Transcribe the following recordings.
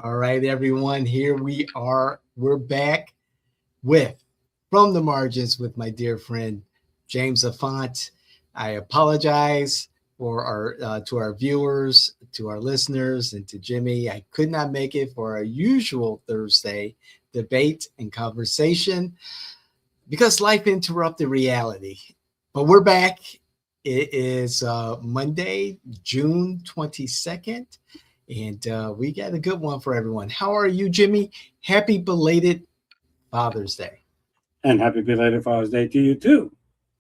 All right, everyone. Here we are. We're back with From the Margins with my dear friend James Afont. I apologize for our to our viewers, to our listeners, and to Jimmy. I could not make it for our usual Thursday debate and conversation because life interrupted reality. But we're back. It is Monday, June 22nd, and we got a good one for everyone. How are you, Jimmy? Happy belated Father's Day. And happy belated Father's Day to you too.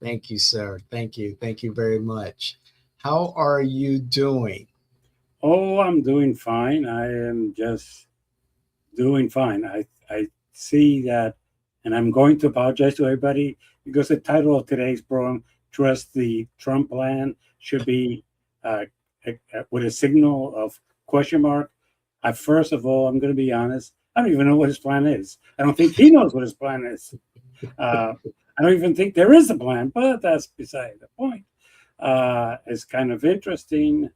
Thank you, sir. Thank you. Thank you very much. How are you doing? Oh, I'm doing fine. I am just doing fine. I see that, and I'm going to apologize to everybody because the title of today's program, Trust the Trump Plan, should be uh, with a signal of question mark. First of all, I'm going to be honest. I don't even know what his plan is. I don't think he knows what his plan is. Uh, I don't even think there is a plan, but that's beside the point. It's kind of interesting.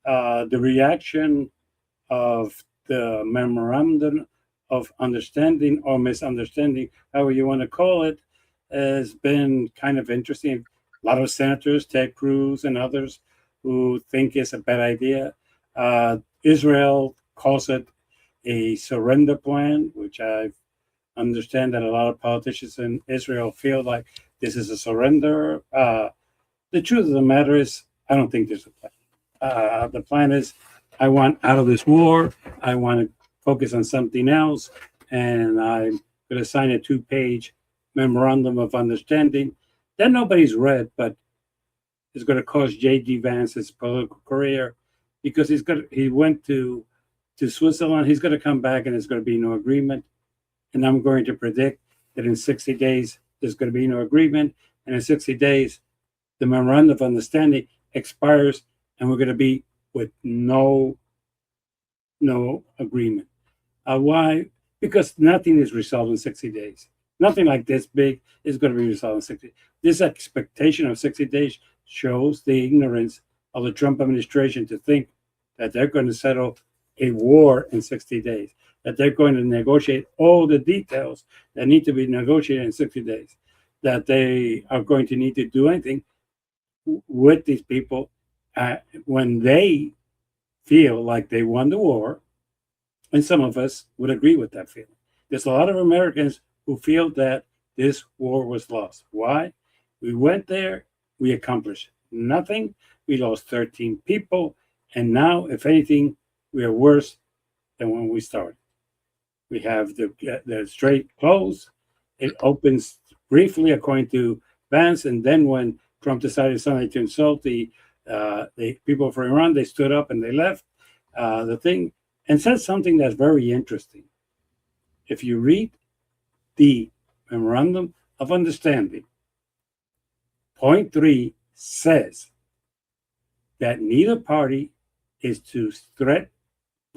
The reaction of the memorandum of understanding or misunderstanding, however you want to call it, has been kind of interesting. A lot of senators, Ted Cruz and others, who think it's a bad idea. Israel calls it a surrender plan, which I understand that a lot of politicians in Israel feel like this is a surrender. The truth of the matter is, I don't think there's a plan. The plan is, I want out of this war. I want to focus on something else, and I'm going to sign a two-page memorandum of understanding that nobody's read, but it's going to cost J.D. Vance his political career because he went to Switzerland. He's going to come back, and there's going to be no agreement. And I'm going to predict that in 60 days there's going to be no agreement, and in 60 days the memorandum of understanding expires, and we're going to be with no agreement. Why? Because nothing is resolved in 60 days. Nothing like this big is going to be resolved in 60 days. This expectation of 60 days shows the ignorance of the Trump administration to think that they're going to settle a war in 60 days, that they're going to negotiate all the details that need to be negotiated in 60 days, that they are going to need to do anything with these people when they feel like they won the war. And some of us would agree with that feeling. There's a lot of Americans who feel that this war was lost. Why? We went there, we accomplished nothing. We lost 13 people. And now, if anything, we are worse than when we started. We have the strait closed. It opens briefly, according to Vance. And then when Trump decided suddenly to insult the people from Iran, they stood up and they left the thing and said something that's very interesting. If you read the Memorandum of Understanding, point 3 says that neither party is to threat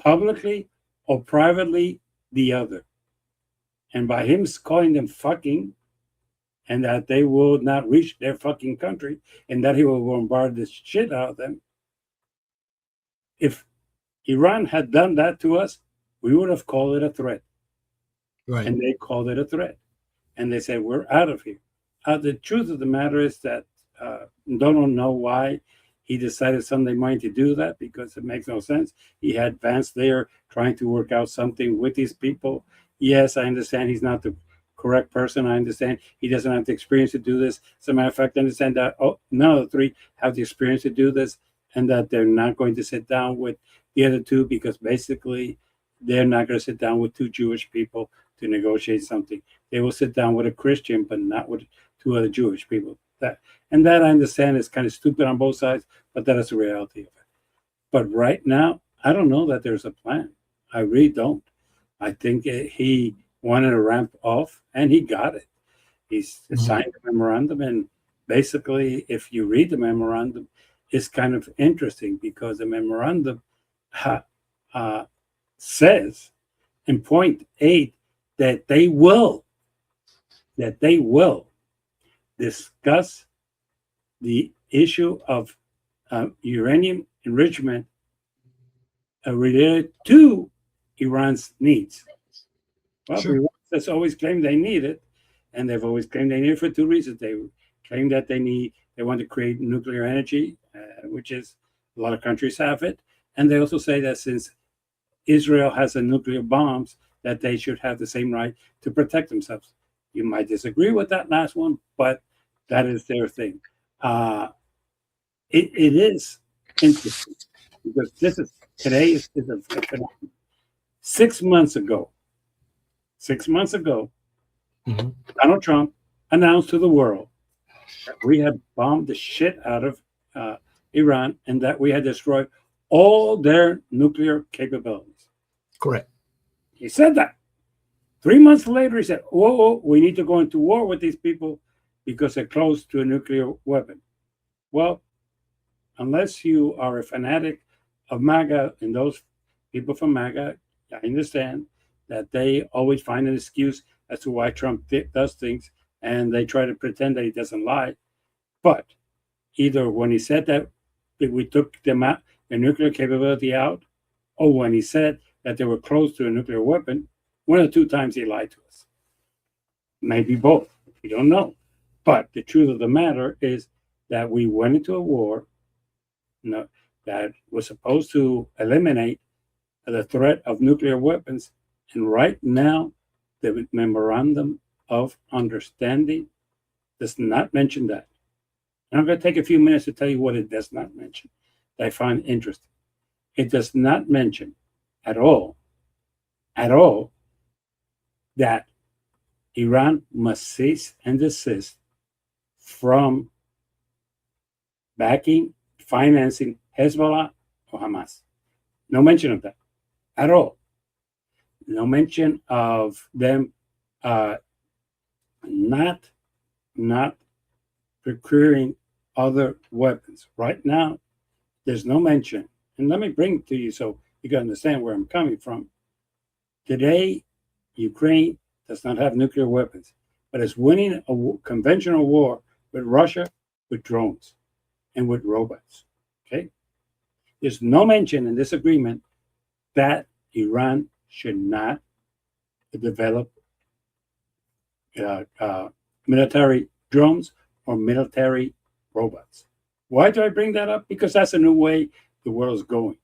publicly or privately the other. And by him calling them fucking, and that they will not reach their fucking country, and that he will bombard the shit out of them. If Iran had done that to us, we would have called it a threat. Right. And they called it a threat. And they said, we're out of here. The truth of the matter is that don't know why he decided Sunday morning to do that, because it makes no sense. He had Vance there trying to work out something with these people. Yes, I understand he's not the correct person. I understand he doesn't have the experience to do this. As a matter of fact, I understand that none of the three have the experience to do this, and that they're not going to sit down with the other two, because basically they're not going to sit down with two Jewish people to negotiate something. They will sit down with a Christian, but not with two other Jewish people. That I understand is kind of stupid on both sides, but that is the reality of it. But right now, I don't know that there's a plan. I really don't. I think he wanted to ramp off, and he got it. He's signed a memorandum, and basically, if you read the memorandum, it's kind of interesting, because the memorandum says in point 8 that they will discuss the issue of uranium enrichment related to Iran's needs. Well, Sure. Iran has always claimed they need it, and they've always claimed they need it for two reasons. They claim that they want to create nuclear energy, which is a lot of countries have it, and they also say that since Israel has a nuclear bombs, that they should have the same right to protect themselves. You might disagree with that last one, but that is their thing. Uh, it is interesting because this is today is a phenomenon. 6 months ago, 6 months ago, Hmm. Donald Trump announced to the world that we had bombed the shit out of uh, Iran and that we had destroyed all their nuclear capabilities. Correct. He said that. 3 months later, he said, "Whoa, whoa, we need to go into war with these people because they're close to a nuclear weapon." Well, unless you are a fanatic of MAGA and those people from MAGA, I understand that they always find an excuse as to why Trump does things and they try to pretend that he doesn't lie. But either when he said that we took the nuclear capability out, or when he said that they were close to a nuclear weapon, one of the two times he lied to us. Maybe both. We don't know. But the truth of the matter is that we went into a war that was supposed to eliminate the threat of nuclear weapons. And right now, the memorandum of understanding does not mention that. And I'm going to take a few minutes to tell you what it does not mention that I find interesting. It does not mention at all, that Iran must cease and desist from backing, financing Hezbollah or Hamas. No mention of that at all. No mention of them uh, not not procuring other weapons. Right now, there's no mention. And let me bring it to you so you can understand where I'm coming from. Today, Ukraine does not have nuclear weapons, but it's winning a conventional war with Russia with drones and with robots. Okay? There's no mention in this agreement that Iran should not develop uh, uh, military drones or military robots. Why do I bring that up? Because that's a new way the world is going.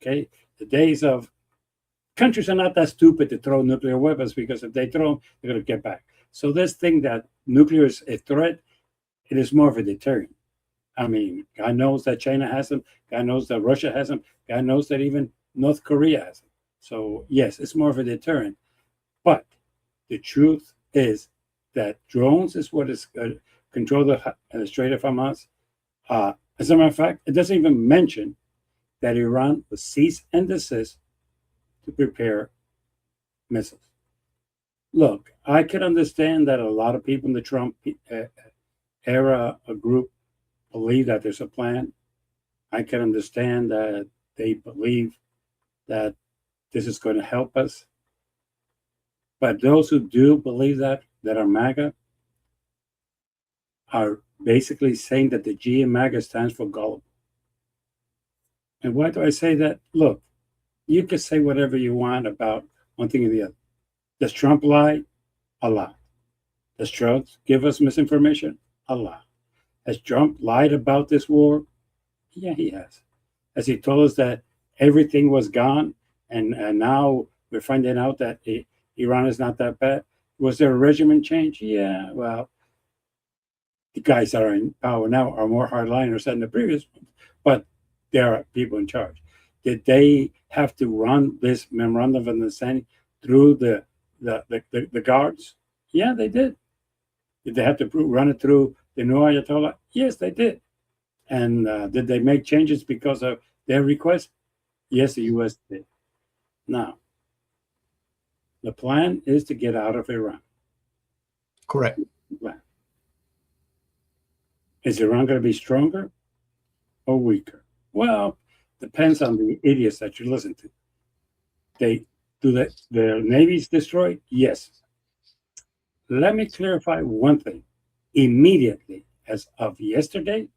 Okay, the days of countries are not that stupid to throw nuclear weapons because if they throw them, they're going to get back. So this thing that nuclear is a threat, it is more of a deterrent. I mean, God knows that China has them. God knows that Russia has them. God knows that even North Korea has them. So yes, it's more of a deterrent. But the truth is that drones is what is control the Strait of Hamas. As a matter of fact, it doesn't even mention that Iran will cease and desist to prepare missiles. Look, I can understand that a lot of people in the Trump era, a group, believe that there's a plan. I can understand that they believe that this is going to help us. But those who do believe that are MAGA, are basically saying that the G in MAGA stands for gullible. And why do I say that? Look, you can say whatever you want about one thing or the other. Does Trump lie? A lot. Does Trump give us misinformation? A lot. Has Trump lied about this war? Yeah, he has. Has he told us that everything was gone and now we're finding out that Iran is not that bad? Was there a regime change? Yeah, well, the guys that are in power now are more hardliners than the previous ones, but there are people in charge. Did they have to run this memorandum of understanding through the guards? Yeah, they did. Did they have to run it through the new Ayatollah? Yes, they did. And did they make changes because of their request? Yes, the U.S. did. Now, the plan is to get out of Iran. Correct. Plan. Is Iran going to be stronger or weaker? Well, depends on the idiots that you listen to. Their navies destroyed? Yes. Let me clarify one thing. Immediately, as of yesterday,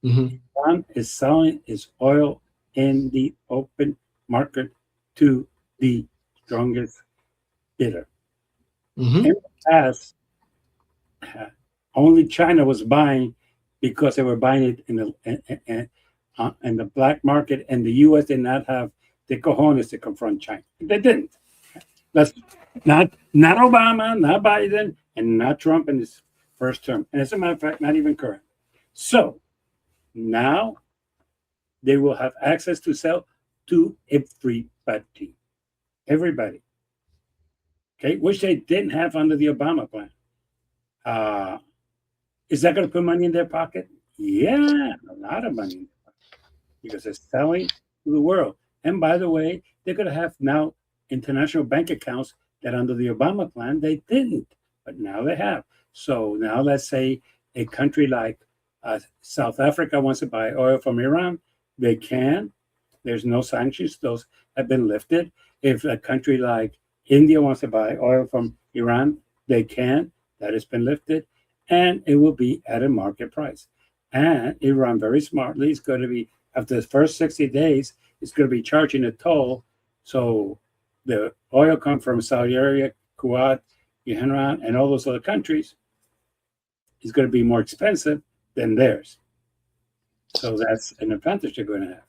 Iran is selling its oil in the open market to the strongest bidder. Mm-hmm. In the past, only China was buying because they were buying it in the black market, and the U.S. did not have the cojones to confront China. They didn't. That's not Obama, not Biden, and not Trump in his first term. And as a matter of fact, not even current. So now they will have access to sell to everybody. Everybody. Okay, which they didn't have under the Obama plan. Uh, is that going to put money in their pocket? Yeah, a lot of money because they're selling to the world. And by the way, they're going to have now international bank accounts that under the Obama plan they didn't, but now they have. So now let's say a country like South Africa wants to buy oil from Iran, they can. There's no sanctions; those have been lifted. If a country like India wants to buy oil from Iran, they can. That has been lifted, and it will be at a market price. And Iran, very smartly, is going to be after the first 60 days, it's going to be charging a toll. So the oil come from Saudi Arabia, Kuwait, Iran, and all those other countries is going to be more expensive than theirs. So that's an advantage they're going to have.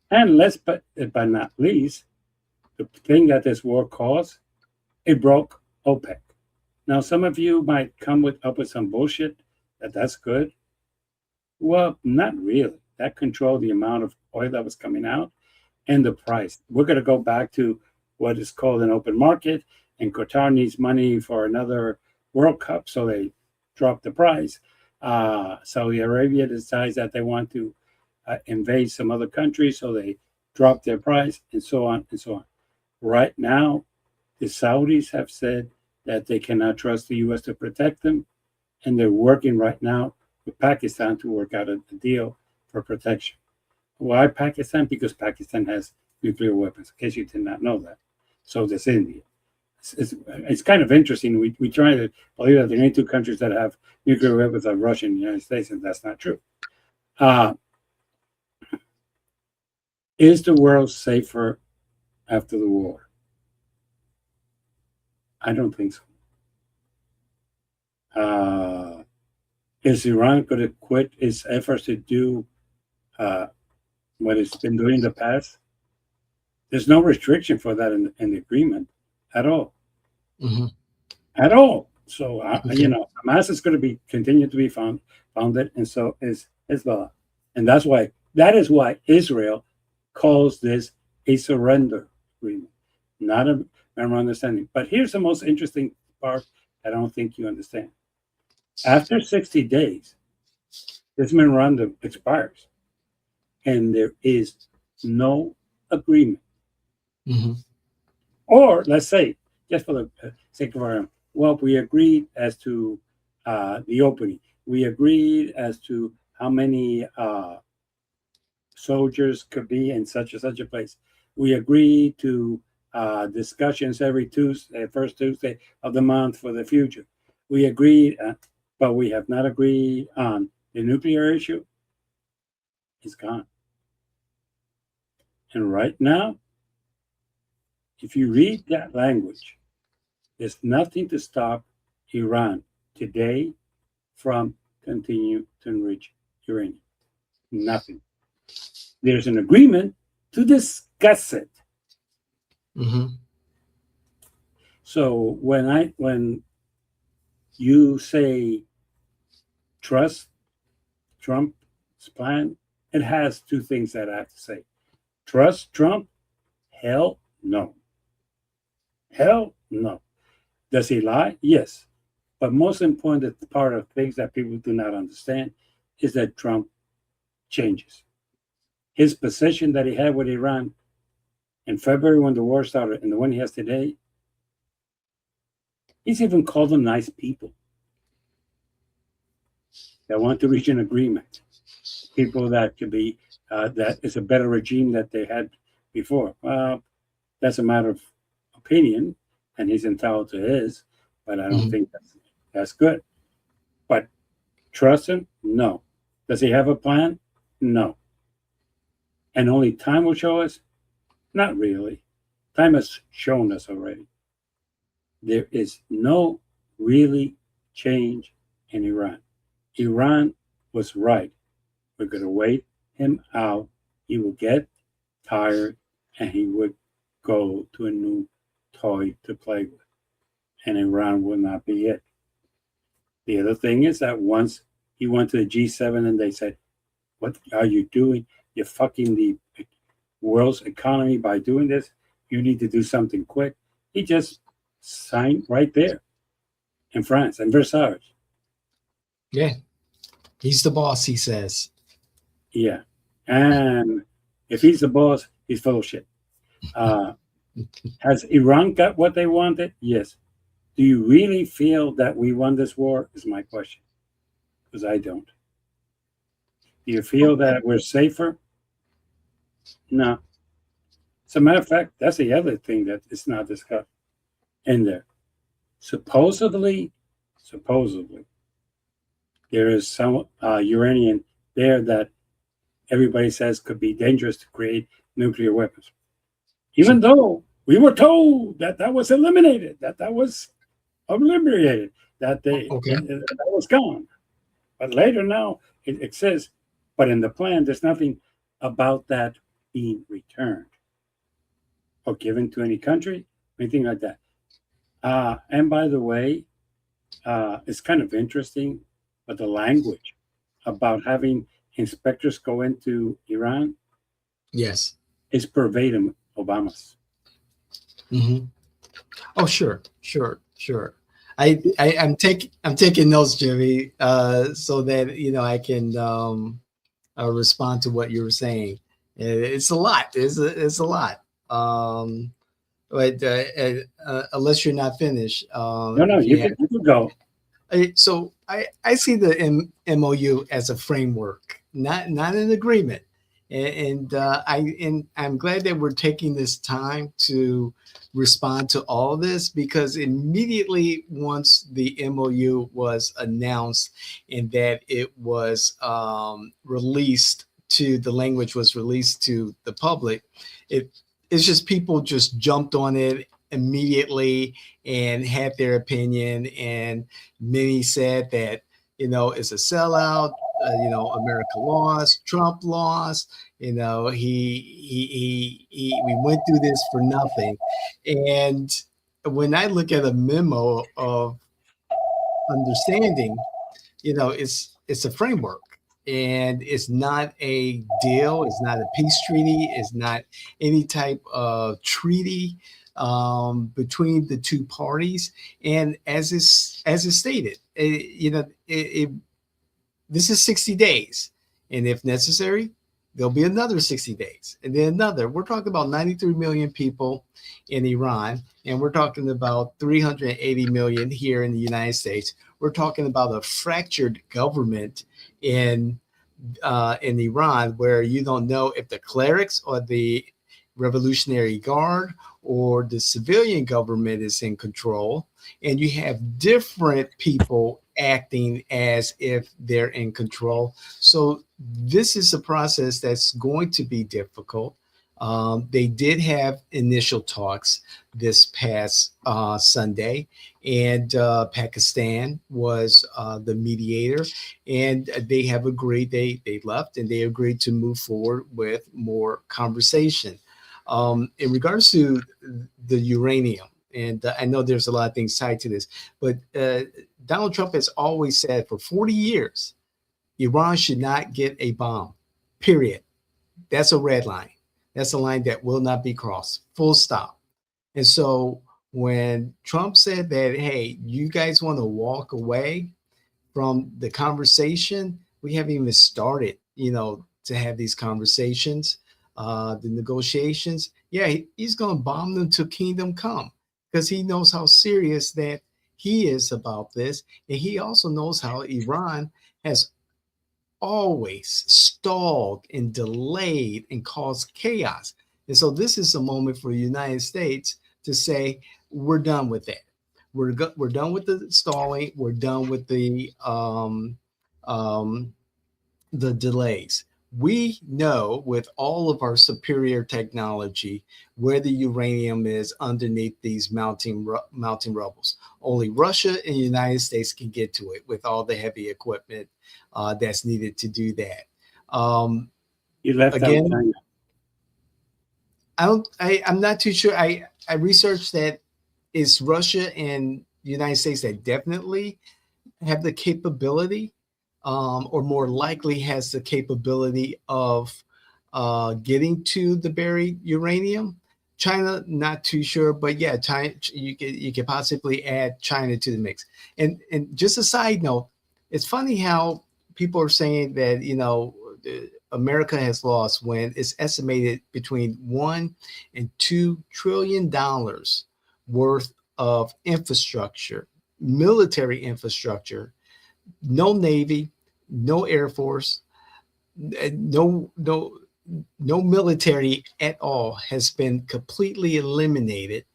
And last but not least, the thing that this war caused, it broke OPEC. Now, some of you might come up with some bullshit that's good. Well, not really. That controlled the amount of oil that was coming out and the price. We're going to go back to what is called an open market, and Qatar needs money for another World Cup, so they drop the price. Saudi Arabia decides that they want to invade some other country, so they drop their price, and so on and so on. Right now, the Saudis have said that they cannot trust the U.S. to protect them, and they're working right now with Pakistan to work out a deal for protection. Why Pakistan? Because Pakistan has nuclear weapons, in case you did not know that. So does India. It's kind of interesting. We try to believe that the only two countries that have nuclear weapons are Russia and the United States, and that's not true. Is the world safer after the war? I don't think so. Is Iran going to quit its efforts to do what it's been doing in the past? There's no restriction for that in the agreement at all. Mm-hmm. At all. So, Hamas is going to continue to be founded, and so is Hezbollah. And that is why Israel calls this a surrender agreement, not a memorandum of understanding. But here's the most interesting part I don't think you understand. After 60 days, this memorandum expires, and there is no agreement. Mm-hmm. Or let's say, just for the sake of our, well, we agreed as to the opening. We agreed as to how many soldiers could be in such and such a place. We agreed to discussions every Tuesday, first Tuesday of the month for the future. We agreed, but we have not agreed on the nuclear issue. It's gone. And right now, if you read that language, there's nothing to stop Iran today from continuing to enrich uranium. Nothing. There's an agreement to discuss it. Mm-hmm. So when you say trust Trump's plan, it has two things that I have to say. Trust Trump? Hell no. Hell no. Does he lie? Yes. But most important part of things that people do not understand is that Trump changes. His position that he had with Iran in February when the war started and the one he has today, he's even called them nice people that want to reach an agreement. People that could be, that is a better regime that they had before. Well, that's a matter of opinion, and he's entitled to his, but I don't think that's good. But trust him? No. Does he have a plan? No. And only time will show us? Not really. Time has shown us already there is no really change in Iran. Iran was right. We're going to wait him out. He will get tired and he would go to a new toy to play with. And Iran will not be it. The other thing is that once he went to the G7 and they said, "What are you doing? You're fucking the world's economy by doing this. You need to do something quick." He just signed right there in France, in Versailles. Yeah, he's the boss, he says. Yeah. And if he's the boss, he's full of shit. Uh, has Iran got what they wanted? Yes. Do you really feel that we won this war? Is my question. Because I don't. Do you feel Okay. that we're safer? No. As a matter of fact, that's the other thing that is not discussed in there. Supposedly, there is some uranium there that everybody says could be dangerous to create nuclear weapons. Even though we were told that that was eliminated, that was obliterated, Okay. that was gone. But later now it exists. But in the plan, there's nothing about that being returned or given to any country, anything like that. And by the way, it's kind of interesting, but the language about having inspectors go into Iran Yes. is verbatim Obama's. Mm-hmm. Oh, sure, sure, sure. I'm taking notes, Jimmy, so that I can respond to what you were saying. It's a lot. It's a lot. But unless you're not finished, No, no, if you you can go. so I see the MOU as a framework, not an agreement, and I'm glad that we're taking this time to respond to all this, because immediately once the MOU was announced and that it was released to the language was released to the public, it it's just people just jumped on it immediately and had their opinion, and many said that it's a sellout. America lost, Trump lost. We went through this for nothing. And when I look at a memo of understanding, it's a framework, and it's not a deal, it's not a peace treaty, it's not any type of treaty between the two parties. And as is stated, this is 60 days, and if necessary, there'll be another 60 days, and then another. We're talking about 93 million people in Iran, and we're talking about 380 million here in the United States. We're talking about a fractured government in Iran, where you don't know if the clerics or the Revolutionary Guard or the civilian government is in control, and you have different people acting as if they're in control. So this is a process that's going to be difficult. They did have initial talks this past Sunday, and Pakistan was the mediator, and they have agreed. They left, and they agreed to move forward with more conversation. In regards to the uranium, and I know there's a lot of things tied to this, but Donald Trump has always said for 40 years, Iran should not get a bomb, period. That's a red line. That's a line that will not be crossed, full stop. And so when Trump said that, hey, you guys want to walk away from the conversation, we haven't even started, to have these conversations, the negotiations. Yeah, he's going to bomb them to kingdom come, because he knows how serious that he is about this. And he also knows how Iran has always stalled and delayed and caused chaos. And so this is a moment for the United States to say, we're done with that. We're done with the stalling. We're done with the delays. we know with all of our superior technology where the uranium is underneath these mountain rubbles. Only Russia and the United States can get to it with all the heavy equipment that's needed to do that. Um, You left out Again, China. I'm not too sure. I researched that it's Russia and the United States that definitely have the capability, or more likely has the capability of getting to the buried uranium. China, not too sure, but yeah, China, you could possibly add China to the mix. And just a side note, it's funny how people are saying that America has lost when it's estimated between $1 and $2 trillion worth of infrastructure, military infrastructure, no Navy, no Air Force, no military at all has been completely eliminated,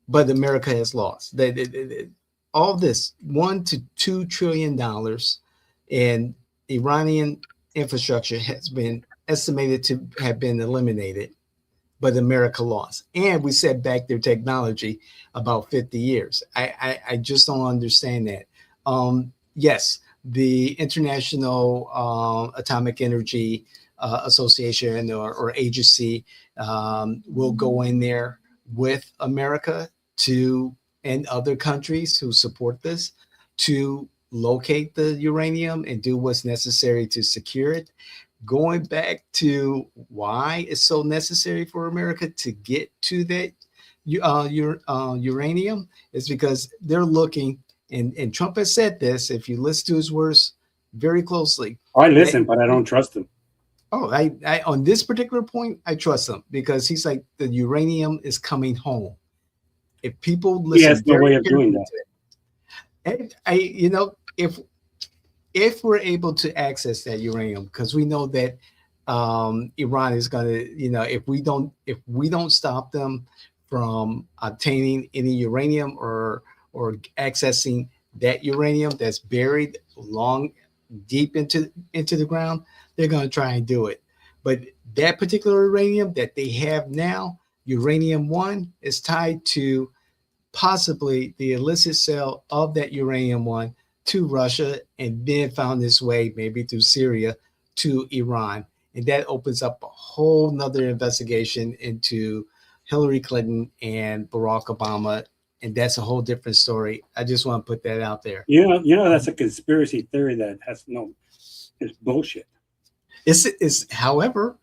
but America has lost. All this $1 to $2 trillion in Iranian infrastructure has been estimated to have been eliminated, but America lost. And we set back their technology about 50 years. I just don't understand that. Yes, the International Atomic Energy Association or agency will go in there with America to and other countries who support this to locate the uranium and do what's necessary to secure it. Going back to why it's so necessary for America to get to that uranium is because they're looking, and Trump has said this, if you listen to his words very closely. I listen, but I don't trust him. Oh, I on this particular point, I trust him because he's like, the uranium is coming home. If people He has listen no way very of doing carefully that. to it, if we're able to access that uranium, because we know that Iran is going to, if we don't stop them from obtaining any uranium or accessing that uranium that's buried long deep into the ground, they're going to try and do it. But that particular uranium that they have now, uranium one, is tied to possibly the illicit sale of that uranium one to Russia and then found its way maybe through Syria to Iran. And that opens up a whole nother investigation into Hillary Clinton and Barack Obama. And that's a whole different story. I just want to put that out there. That's a conspiracy theory that has no, it's bullshit. However,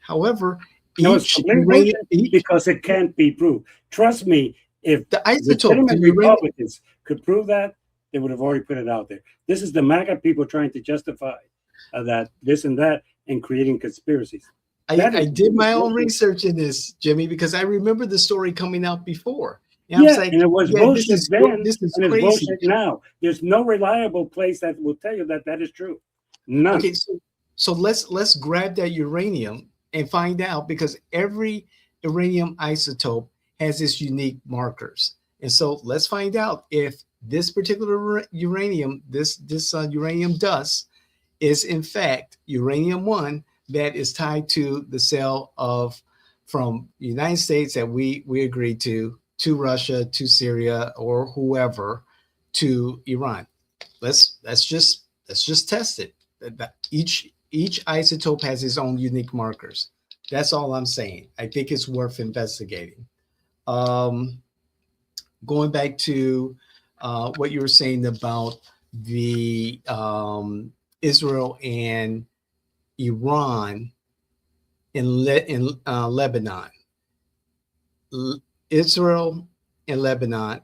No, it's complete bullshit because it can't be proved. Trust me, if the isotope, legitimate Republicans could prove that, they would have already put it out there. This is the MAGA people trying to justify that this and that and creating conspiracies. I did my own research in this, Jimmy, because I remember the story coming out before. And I was like, and it was bullshit then, this is and crazy. It's bullshit now. There's no reliable place that will tell you that that is true. None. Okay, so let's grab that uranium and find out, because every uranium isotope has its unique markers. And so let's find out if this particular uranium, this uranium dust, is in fact uranium one that is tied to the sale of from the United States that we agreed to Russia, to Syria, or whoever, to Iran. Let's just test it. Each isotope has its own unique markers. That's all I'm saying. I think it's worth investigating. Going back to what you were saying about the Israel and Iran in Lebanon. Israel and Lebanon,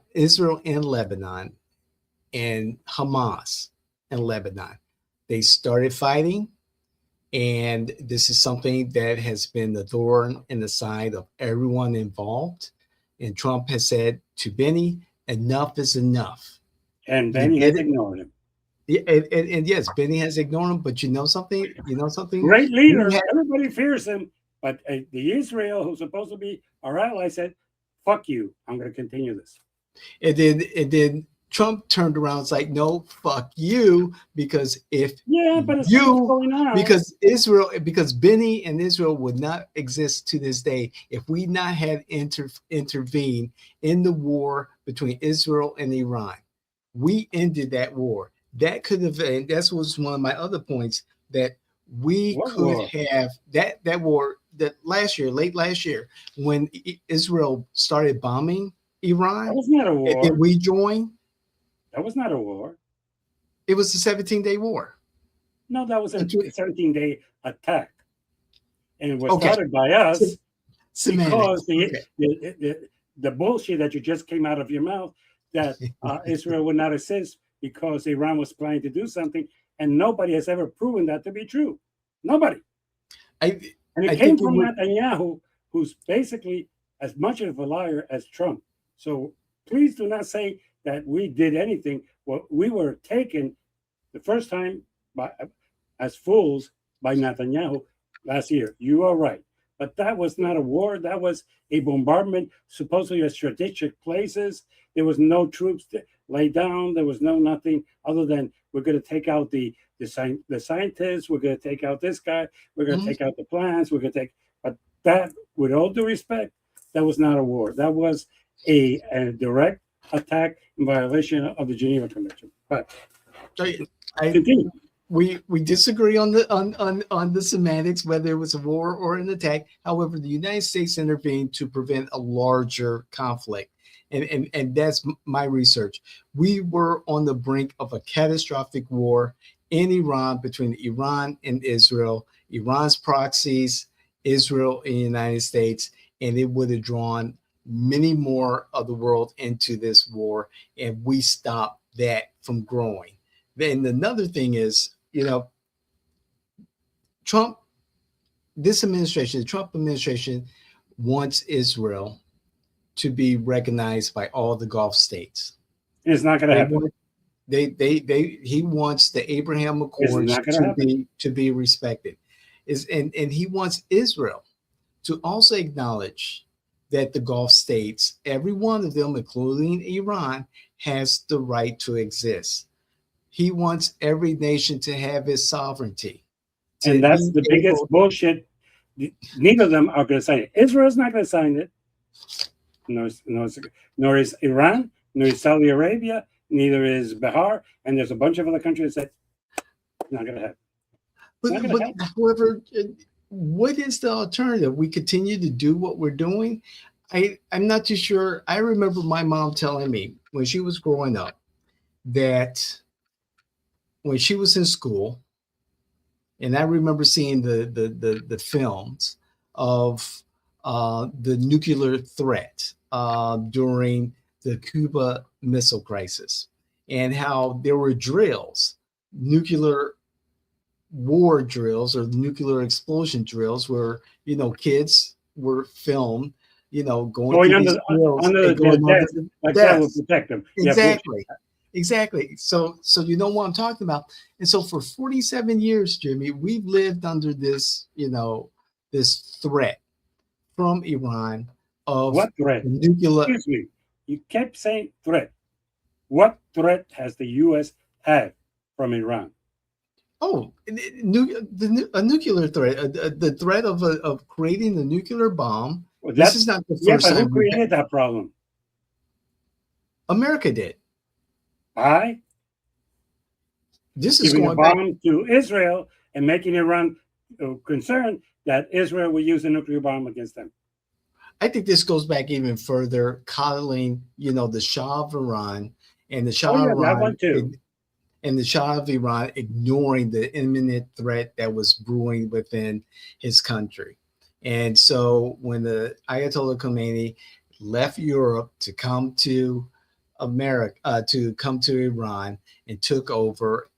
and Hamas and Lebanon. They started fighting, and this is something that has been the thorn in the side of everyone involved. And Trump has said to Benny, enough is enough. And Benny has ignored him. Yeah, and yes, Benny has ignored him, but you know something? Great leader. Everybody fears him. But the Israel, who's supposed to be our ally, said, fuck you. I'm going to continue this. And then Trump turned around and was like, no, fuck you, because if Yeah, but it's still you, going on. because Israel, because Benny and Israel would not exist to this day if we not had intervened in the war between Israel and Iran. We ended that war. That could have, and that was one of my other points, that we What could war? have that war that last year, late last year, when Israel started bombing That Iran, was not a and then war. we joined. That was not a war. It was the 17-day war. No, that was a 17-day attack. And it was Okay, started by us because semantics. Okay. the bullshit that you just came out of your mouth that Israel would not assist because Iran was planning to do something, and nobody has ever proven that to be true. Nobody. I And it I came think it from would. Netanyahu, who's basically as much of a liar as Trump. So please do not say that we did anything. Well, we were taken the first time by, as fools by Netanyahu last year. You are right. But that was not a war. That was a bombardment, supposedly at strategic places. There was no troops laid down. There was no nothing other than we're going to take out the scientists. We're going to take out this guy. We're going to take out the plants. We're going to take. But that, with all due respect, that was not a war. That was a direct attack in violation of the Geneva Convention. But continue. We disagree on the semantics, whether it was a war or an attack. However, the United States intervened to prevent a larger conflict. And that's my research. We were on the brink of a catastrophic war in Iran between Iran and Israel, Iran's proxies, Israel and the United States, and it would have drawn many more of the world into this war, and we stopped that from growing. Then another thing is, Trump, this administration, the Trump administration, wants Israel to be recognized by all the Gulf states. It's not going to happen. He wants the Abraham Accords to be respected. And he wants Israel to also acknowledge that the Gulf states, every one of them, including Iran, has the right to exist. He wants every nation to have its sovereignty. And that's the biggest bullshit. Neither of them are going to sign it. Israel's not going to sign it. Nor is Iran, nor is Saudi Arabia, neither is Bahar, and there's a bunch of other countries that it's not going to happen. But however, what is the alternative? We continue to do what we're doing. I'm not too sure. I remember my mom telling me when she was growing up that when she was in school, and I remember seeing the films of the nuclear threat during the Cuba Missile Crisis, and how there were drills, nuclear war drills or nuclear explosion drills, where kids were filmed, going under the like that will protect them. Exactly. Exactly. So you know what I'm talking about. And so for 47 years, Jimmy, we've lived under this, this threat from Iran of what threat? Nuclear. Excuse me. You kept saying threat. What threat has the U.S. had from Iran? Oh, a nuclear threat, the threat of creating a nuclear bomb. Well, this is not the first time. Who created that problem? America did. This is giving a bomb to Israel and making Iran concerned that Israel will use a nuclear bomb against them. I think this goes back even further, coddling, the Shah of Iran and the Shah of Iran and the Shah of Iran ignoring the imminent threat that was brewing within his country. And so when the Ayatollah Khomeini left Europe to come to America, to come to Iran, and took over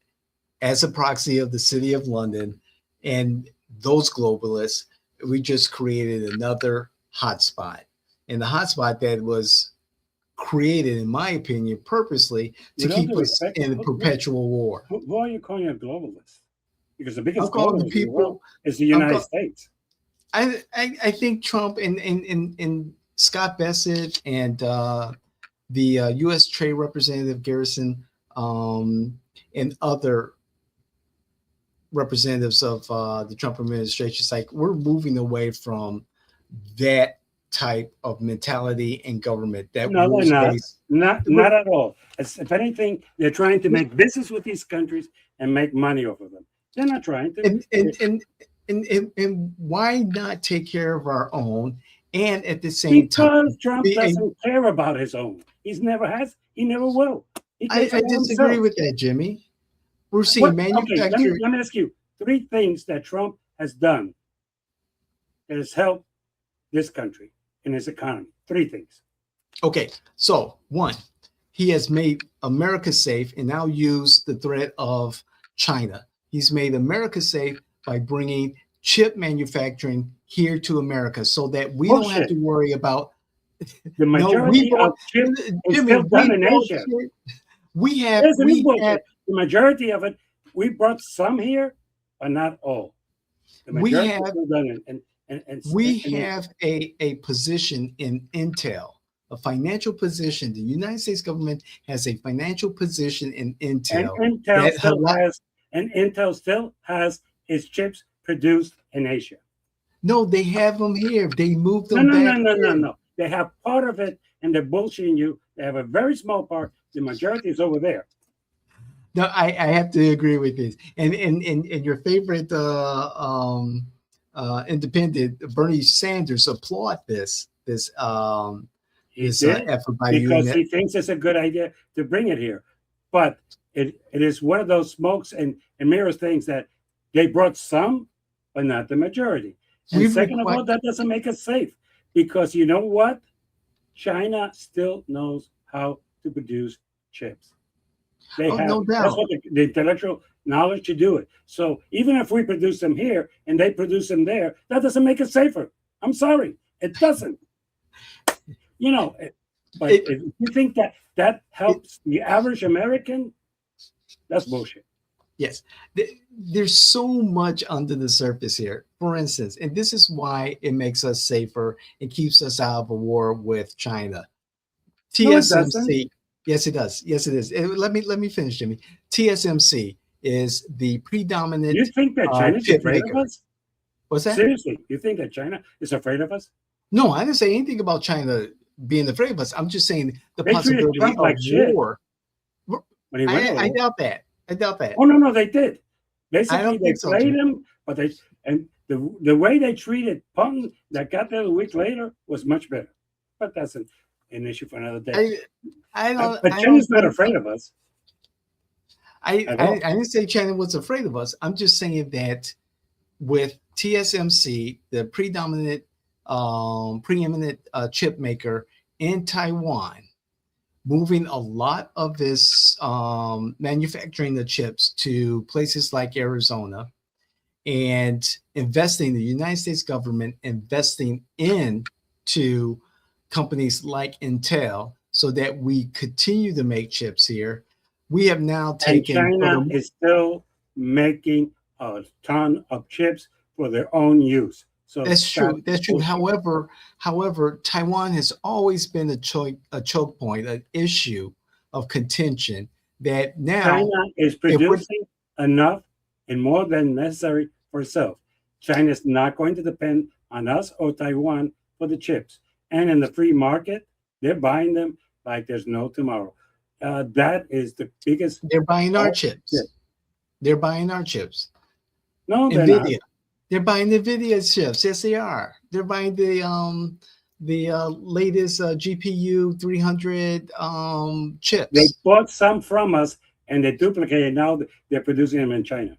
as a proxy of the city of London and those globalists, we just created another hotspot. And the hotspot that was created, in my opinion, purposely to keep us in a perpetual war. Who are you calling a globalist? Because the biggest globalist in the world is the United States. I think Trump and Scott Bassett and the U.S. Trade Representative Garrison, and other representatives of the Trump administration. It's like we're moving away from that type of mentality and government, that No, they're rules not. based. Not at all. If anything, they're trying to make business with these countries and make money off of them. They're not trying to. And why not take care of our own, and at the same time Because Trump be a, doesn't care about his own. He's never has. He never will. He cares I about disagree himself. with that, Jimmy. We're What? seeing Okay, manufacturing. let me ask you three things that Trump has done that has helped this country and its economy. Three things. Okay, so one, he has made America safe and now use the threat of China. He's made America safe by bringing chip manufacturing here to America so that we don't have Bullshit. to worry about. The No, majority of chip is Jimmy, still done in bought Asia. shit. We have, Yes, it is we have, bullshit. The majority of it, we brought some here, but not all. The we majority is have, still done we in Asia. have a position in Intel, a financial position. The United States government has a financial position in And Intel Intel that still has, and Intel still has its chips produced in Asia. no, they have them here. They moved No, them no, no, back no, no, in. no. They have part of it, and they're bullshitting you. They have a very small part. The majority is over there. No, I have to agree with this. And your favorite independent Bernie Sanders applaud He this did effort by the because unit. he thinks it's a good idea to bring it here. But it is one of those smokes and mirrors things that they brought some, but not the majority. And We second of all, request. that doesn't make us safe because you know what? China still knows how to produce chips. They Oh, have no that's doubt. what the intellectual knowledge to do it. So even if we produce them here and they produce them there, that doesn't make it safer. I'm sorry, it doesn't. You know, but It, if you think that that it, helps the average American, that's bullshit. yes, there's so much under the surface here. For instance, and this is why it makes us safer and keeps us out of a war with China. No, it doesn't. TSMC, yes, it does. Yes, it is. Let me finish, Jimmy. TSMC is the You predominant think that China's chip afraid of maker. us? What's that? Seriously, you think that China is afraid of us? No, I didn't say anything about China being afraid of us. I'm just saying the They treated possibility Trump of like shit war. when he went over I there. doubt that. I doubt that. Oh no, they did. I Basically, don't they think so, played Jimmy. him, but the way they treated Putin that got there a week later was much better. But that's an issue for another day. But I don't China's not think afraid of us at all. I didn't say China was afraid of us. I'm just saying that with TSMC, the preeminent chip maker in Taiwan, moving a lot of this manufacturing the chips to places like Arizona, and investing, the United States government investing into companies like Intel so that we continue to make chips here. We have now And taken for China the is still making a ton of chips for their own use. So That's stop true. That's true. bullshit. However, Taiwan has always been a choke point, an issue of contention that now, China is if we're producing enough and more than necessary for itself. China is not going to depend on us or Taiwan for the chips. And in the free market, they're buying them like there's no tomorrow. That is the biggest. they're buying our Oh, shit. chips, they're buying our chips. No, they're not. Nvidia, they're buying Nvidia chips. Yes, they are. They're buying the latest GPU 300 They chips. bought some from us and they duplicated. Now they're producing them in China.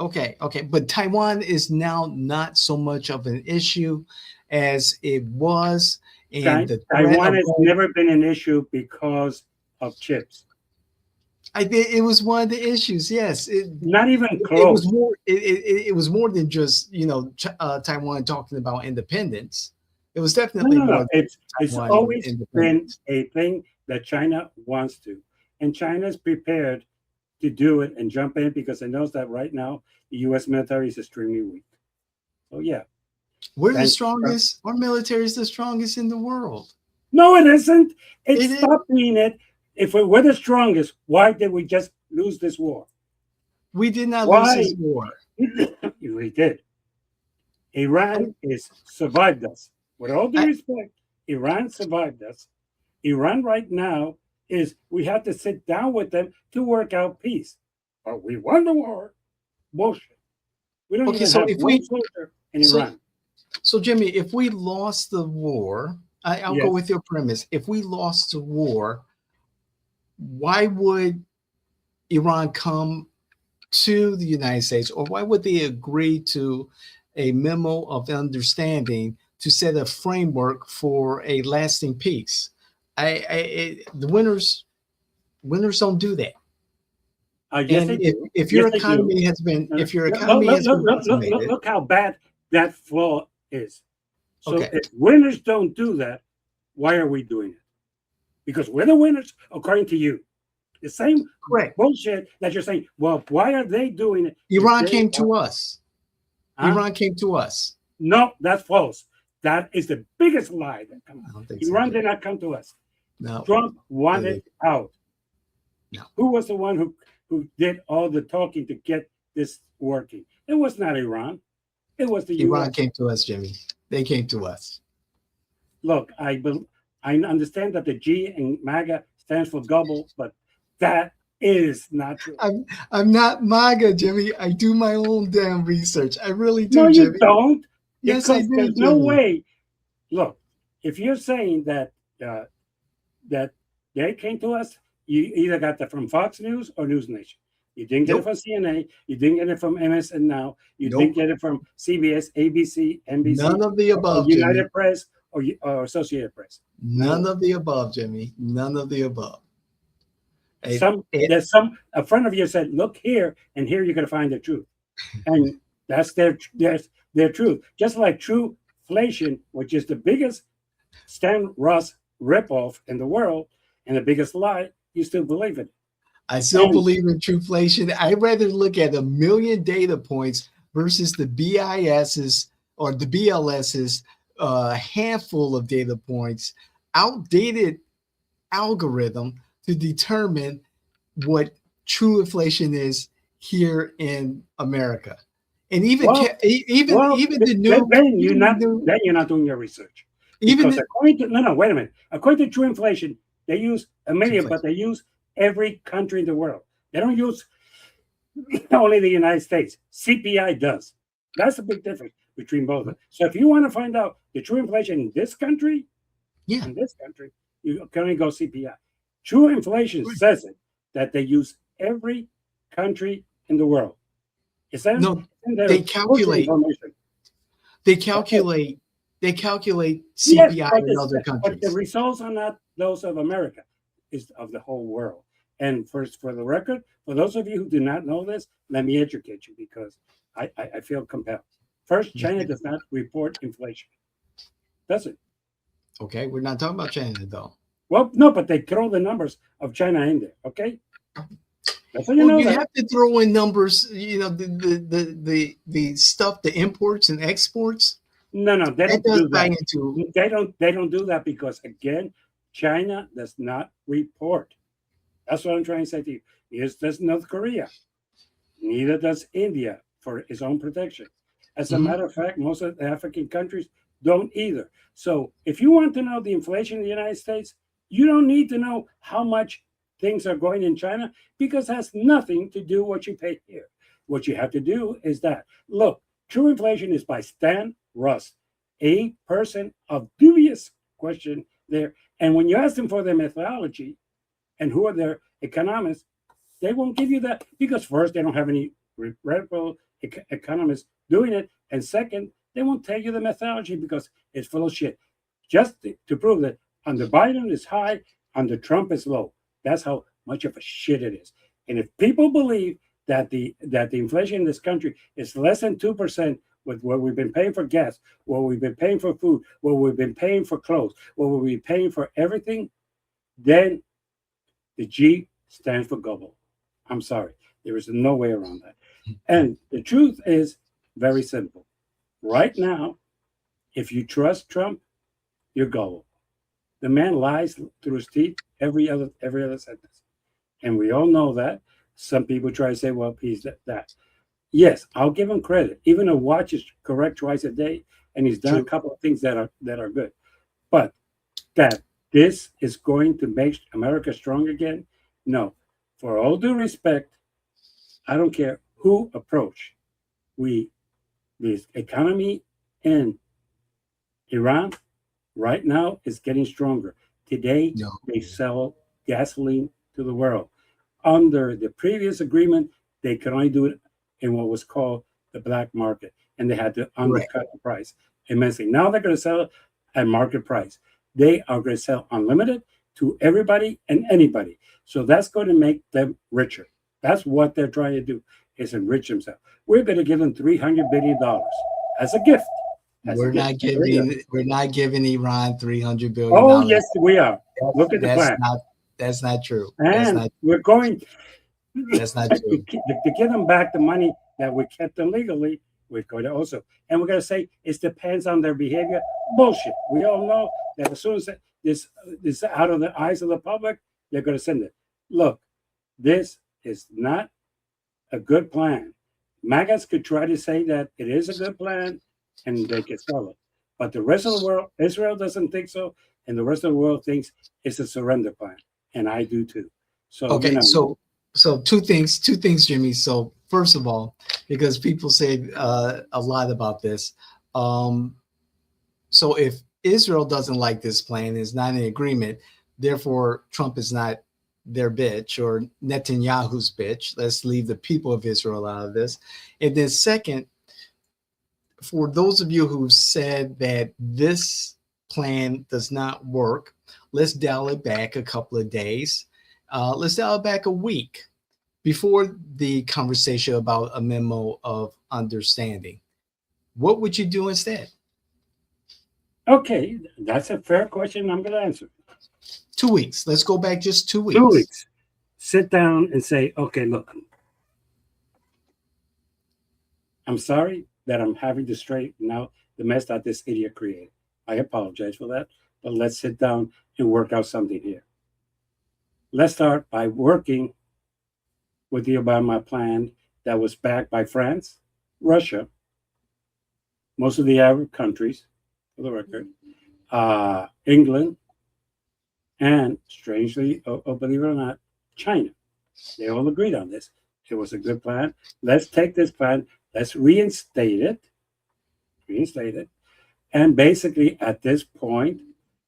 Okay, but Taiwan is now not so much of an issue as it was, and the threat Taiwan of has never been an issue because of chips. I think it was one of the issues. Yes, Not even it was close. more. It was more than just Taiwan talking about independence. It was No, definitely no, more no. than It's Taiwan always been independence. a thing that China wants to, and China is prepared to do it and jump in because it knows that right now the U.S. military is extremely weak. So yeah, We're the thanks. strongest. Our military is the strongest in the world. No, it isn't. It It is. stopped being it. If we were the strongest, why did we just lose this war? We did not lose Why? this war. We did. Iran Oh, is survived us. With all due I, respect, Iran survived us. Iran right now is we have to sit down with them to work out peace. But we won the war. Bullshit. We don't okay, even so have if one we soldier in so Iran. so Jimmy, if we lost the war, I'll go Yes. with your premise. If we lost the war, why would Iran come to the United States, or why would they agree to a memo of understanding to set a framework for a lasting peace? The winners don't do that. Yes, And they do. if your Yes, they do. economy has been if your Look, economy look, has look, been look, look, look, decimated, look how bad that flaw is. So okay, if winners don't do that, why are we doing it? Because we're the winners, according to you. The same correct. bullshit that you're saying. Well, why are they doing it if Iran they came are? to us. Huh? Iran came to us. No, that's false. That is the biggest lie that come I out. don't think so, Iran did Jimmy. not come to us. No, Trump really, wanted out. no. Who was the one who did all the talking to get this working? It was not Iran. It was the Iran U.S. came to us, Jimmy. They came to us. Look, I understand that the G in MAGA stands for gobble, but that is not true. I'm not MAGA, Jimmy. I do my own damn research. I really No, do, you Jimmy. don't, Yes, I because do, there's no Jimmy. way. Look, if you're saying uh, that they came to us, you either got that from Fox News or News Nation. You didn't get it Nope. from CNA. You didn't get it from MSN Now. You didn't Nope. get it from CBS, ABC, NBC, None of the or above, Jimmy. United Press or Associated Press. None of None them. of the above, Jimmy. None of the above. It, Some it, there's some a friend of yours said, "Look here, and here you're going to find the truth," and that's their truth. Just like true inflation, which is the biggest Stan Ross ripoff in the world and the biggest lie, you still believe it. I still And believe in truflation. I'd rather look at a million data points versus the BIS's or the BLS's handful of data points, outdated algorithm to determine what true inflation is here in America. And even well, even the new then you're even the not new then you're not doing your research, even because the according to no, wait a minute, according to true inflation, they use a million, but truflation. they use every country in the world. They don't use only the United States. CPI does. That's the big difference between both of them. So if you want to find out the true inflation Yeah. in this country, you can only go CPI. True inflation Right. says it that they use every country in the world. It's No, in their they bullshit calculate information. they Okay. calculate they calculate Yes, CPI but in other the countries. results are not those of America, is of the whole world. And for the record, for those of you who do not know this, let me educate you, because I feel compelled. First, China does not report inflation, does it? Okay, we're not talking about China though. Well, no, but they throw the numbers of China in there. Okay, that's how you Well, know you that. have to throw in numbers, the stuff, the imports and exports. No, no, they That don't does do buy that. into They don't do that because, again, China does not report. That's what I'm trying to say to you. Yes, does North Korea. Neither does India for its own protection. As a mhm. matter of fact, most of the African countries don't either. So if you want to know the inflation in the United States, you don't need to know how much things are going in China, because it has nothing to do what you pay here. What you have to do is that, look, true inflation is by Stan Russ, a person of dubious question there. And when you ask them for their methodology and who are their economists, they won't give you that, because first, they don't have any reputable economists doing it, and second, they won't tell you the methodology because it's full of shit. Just to prove that under Biden is high, under Trump is low. That's how much of a shit it is. And if people believe that the inflation in this country is less than 2%, with what we've been paying for gas, what we've been paying for food, what we've been paying for clothes, what we've been paying for everything, then the G stands for gobble. I'm sorry. There is no way around that. And the truth is very simple. Right now, if you trust Trump, you're gullible. The man lies through his teeth every other sentence, and we all know that. Some people try to say, "Well, he's that." Yes, I'll give him credit. Even a watch is correct twice a day, and he's done a True. couple of things that are good. But that this is going to make America strong again? No. For all due respect, I don't care who approach. We the economy in Iran right now is getting stronger. Today No. they sell gasoline to the world. Under the previous agreement, they could only do it in what was called the black market, and they had to Correct. undercut the price immensely. Now they're going to sell it at market price. They are going to sell unlimited to everybody and anybody. So that's going to make them richer. That's what they're trying to do, is enrich themselves. We're going to give them $300 billion as a gift. As a We're gift. not giving Iran Oh, $300 billion. yes, we are. Look at the That's plan. not true. And we're going That's not true. to give them back the money that we kept illegally. We're going to also, and we're going to say it depends on their behavior. Bullshit. We all know that as soon as this is out of the eyes of the public, they're going to send it. Look, this is not a good plan. MAGAs could try to say that it is a good plan and they can sell it. But the rest of the world, Israel doesn't think so, and the rest of the world thinks it's a surrender plan. And I do too. So Okay, so two things, Jimmy. So first of all, because people say a lot about this, so if Israel doesn't like this plan, is not in agreement, therefore Trump is not their bitch or Netanyahu's bitch. Let's leave the people of Israel out of this. And then second, for those of you who said that this plan does not work, let's dial it back a couple of days. Let's dial it back a week before the conversation about a memo of understanding. What would you do instead? okay, that's a fair question. I'm going to answer. 2 weeks. Let's go back just 2 weeks. 2 weeks. Sit down and say, okay, look, I'm sorry that I'm having to straighten out the mess that this idiot created. I apologize for that, but let's sit down and work out something here. Let's start by working with the Obama plan that was backed by France, Russia, most of the Arab countries, for the record, England, and strangely, believe it or not, China. They all agreed on this. It was a good plan. Let's take this plan, let's reinstate it, and basically at this point,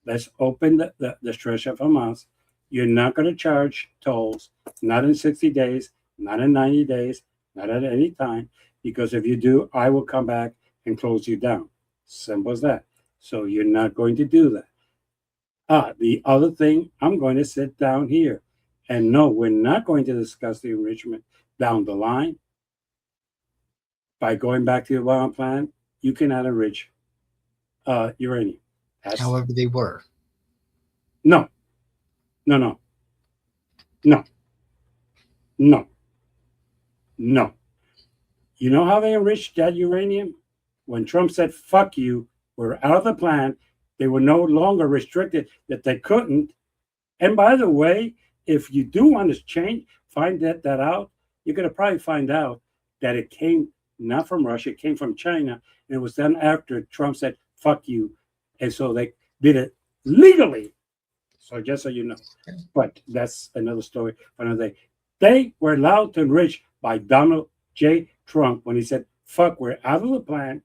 let's open the stretch of Hamas. You're not going to charge tolls, not in 60 days, not in 90 days, not at any time, because if you do, I will come back and close you down. Simple as that. So you're not going to do that. The other thing, I'm going to sit down here. And no, we're not going to discuss the enrichment down the line. By going back to the Obama plan, you cannot enrich uranium. However, they were. No. You know how they enriched that uranium? When Trump said, fuck you, we're out of the plan, they were no longer restricted, that they couldn't. And by the way, if you do want to find that out, you're going to probably find out that it came not from Russia, it came from China. And it was done after Trump said, fuck you. And so they did it legally. So just so you know. But that's another story for another day. They were allowed to enrich by Donald J. Trump when he said, fuck, we're out of the plan.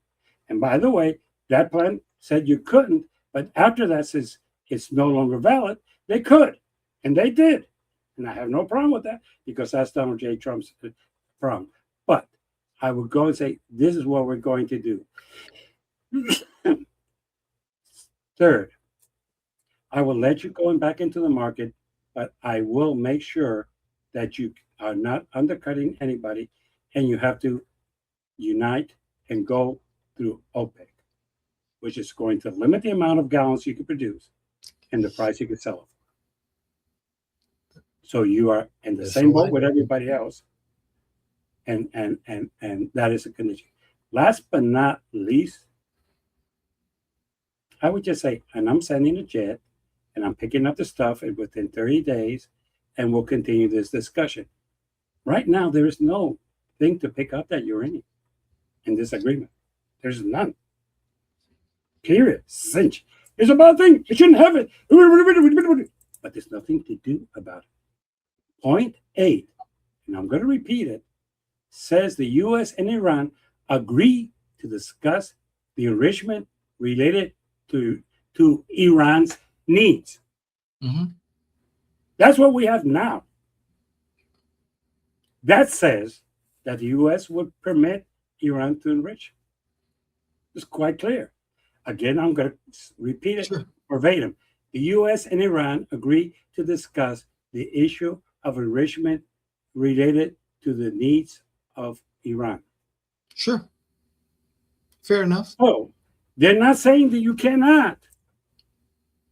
And by the way, that plan said you couldn't. But after that says it's no longer valid, they could. And they did. And I have no problem with that because that's Donald J. Trump's problem. But I would go and say, this is what we're going to do. Third, I will let you go back into the market, but I will make sure that you are not undercutting anybody and you have to unite and go through OPEC, which is going to limit the amount of gallons you can produce and the price you can sell it for. So you are in the same boat with everybody else. And that is a condition. Last but not least, I would just say, and I'm sending a jet, and I'm picking up the stuff within 30 days, and we'll continue this discussion. Right now, there is no thing to pick up that uranium in this agreement. There's none. Period. Cinch. It's a bad thing. You shouldn't have it. But there's nothing to do about it. Point 8, and I'm going to repeat it, says the U.S. and Iran agree to discuss the enrichment related to Iran's needs. Mm-hmm. That's what we have now. That says that the U.S. would permit Iran to enrich. It's quite clear. Again, I'm going to repeat it verbatim. The U.S. and Iran agree to discuss the issue of enrichment related to the needs of Iran. Sure. Fair enough. Oh, they're not saying that you cannot.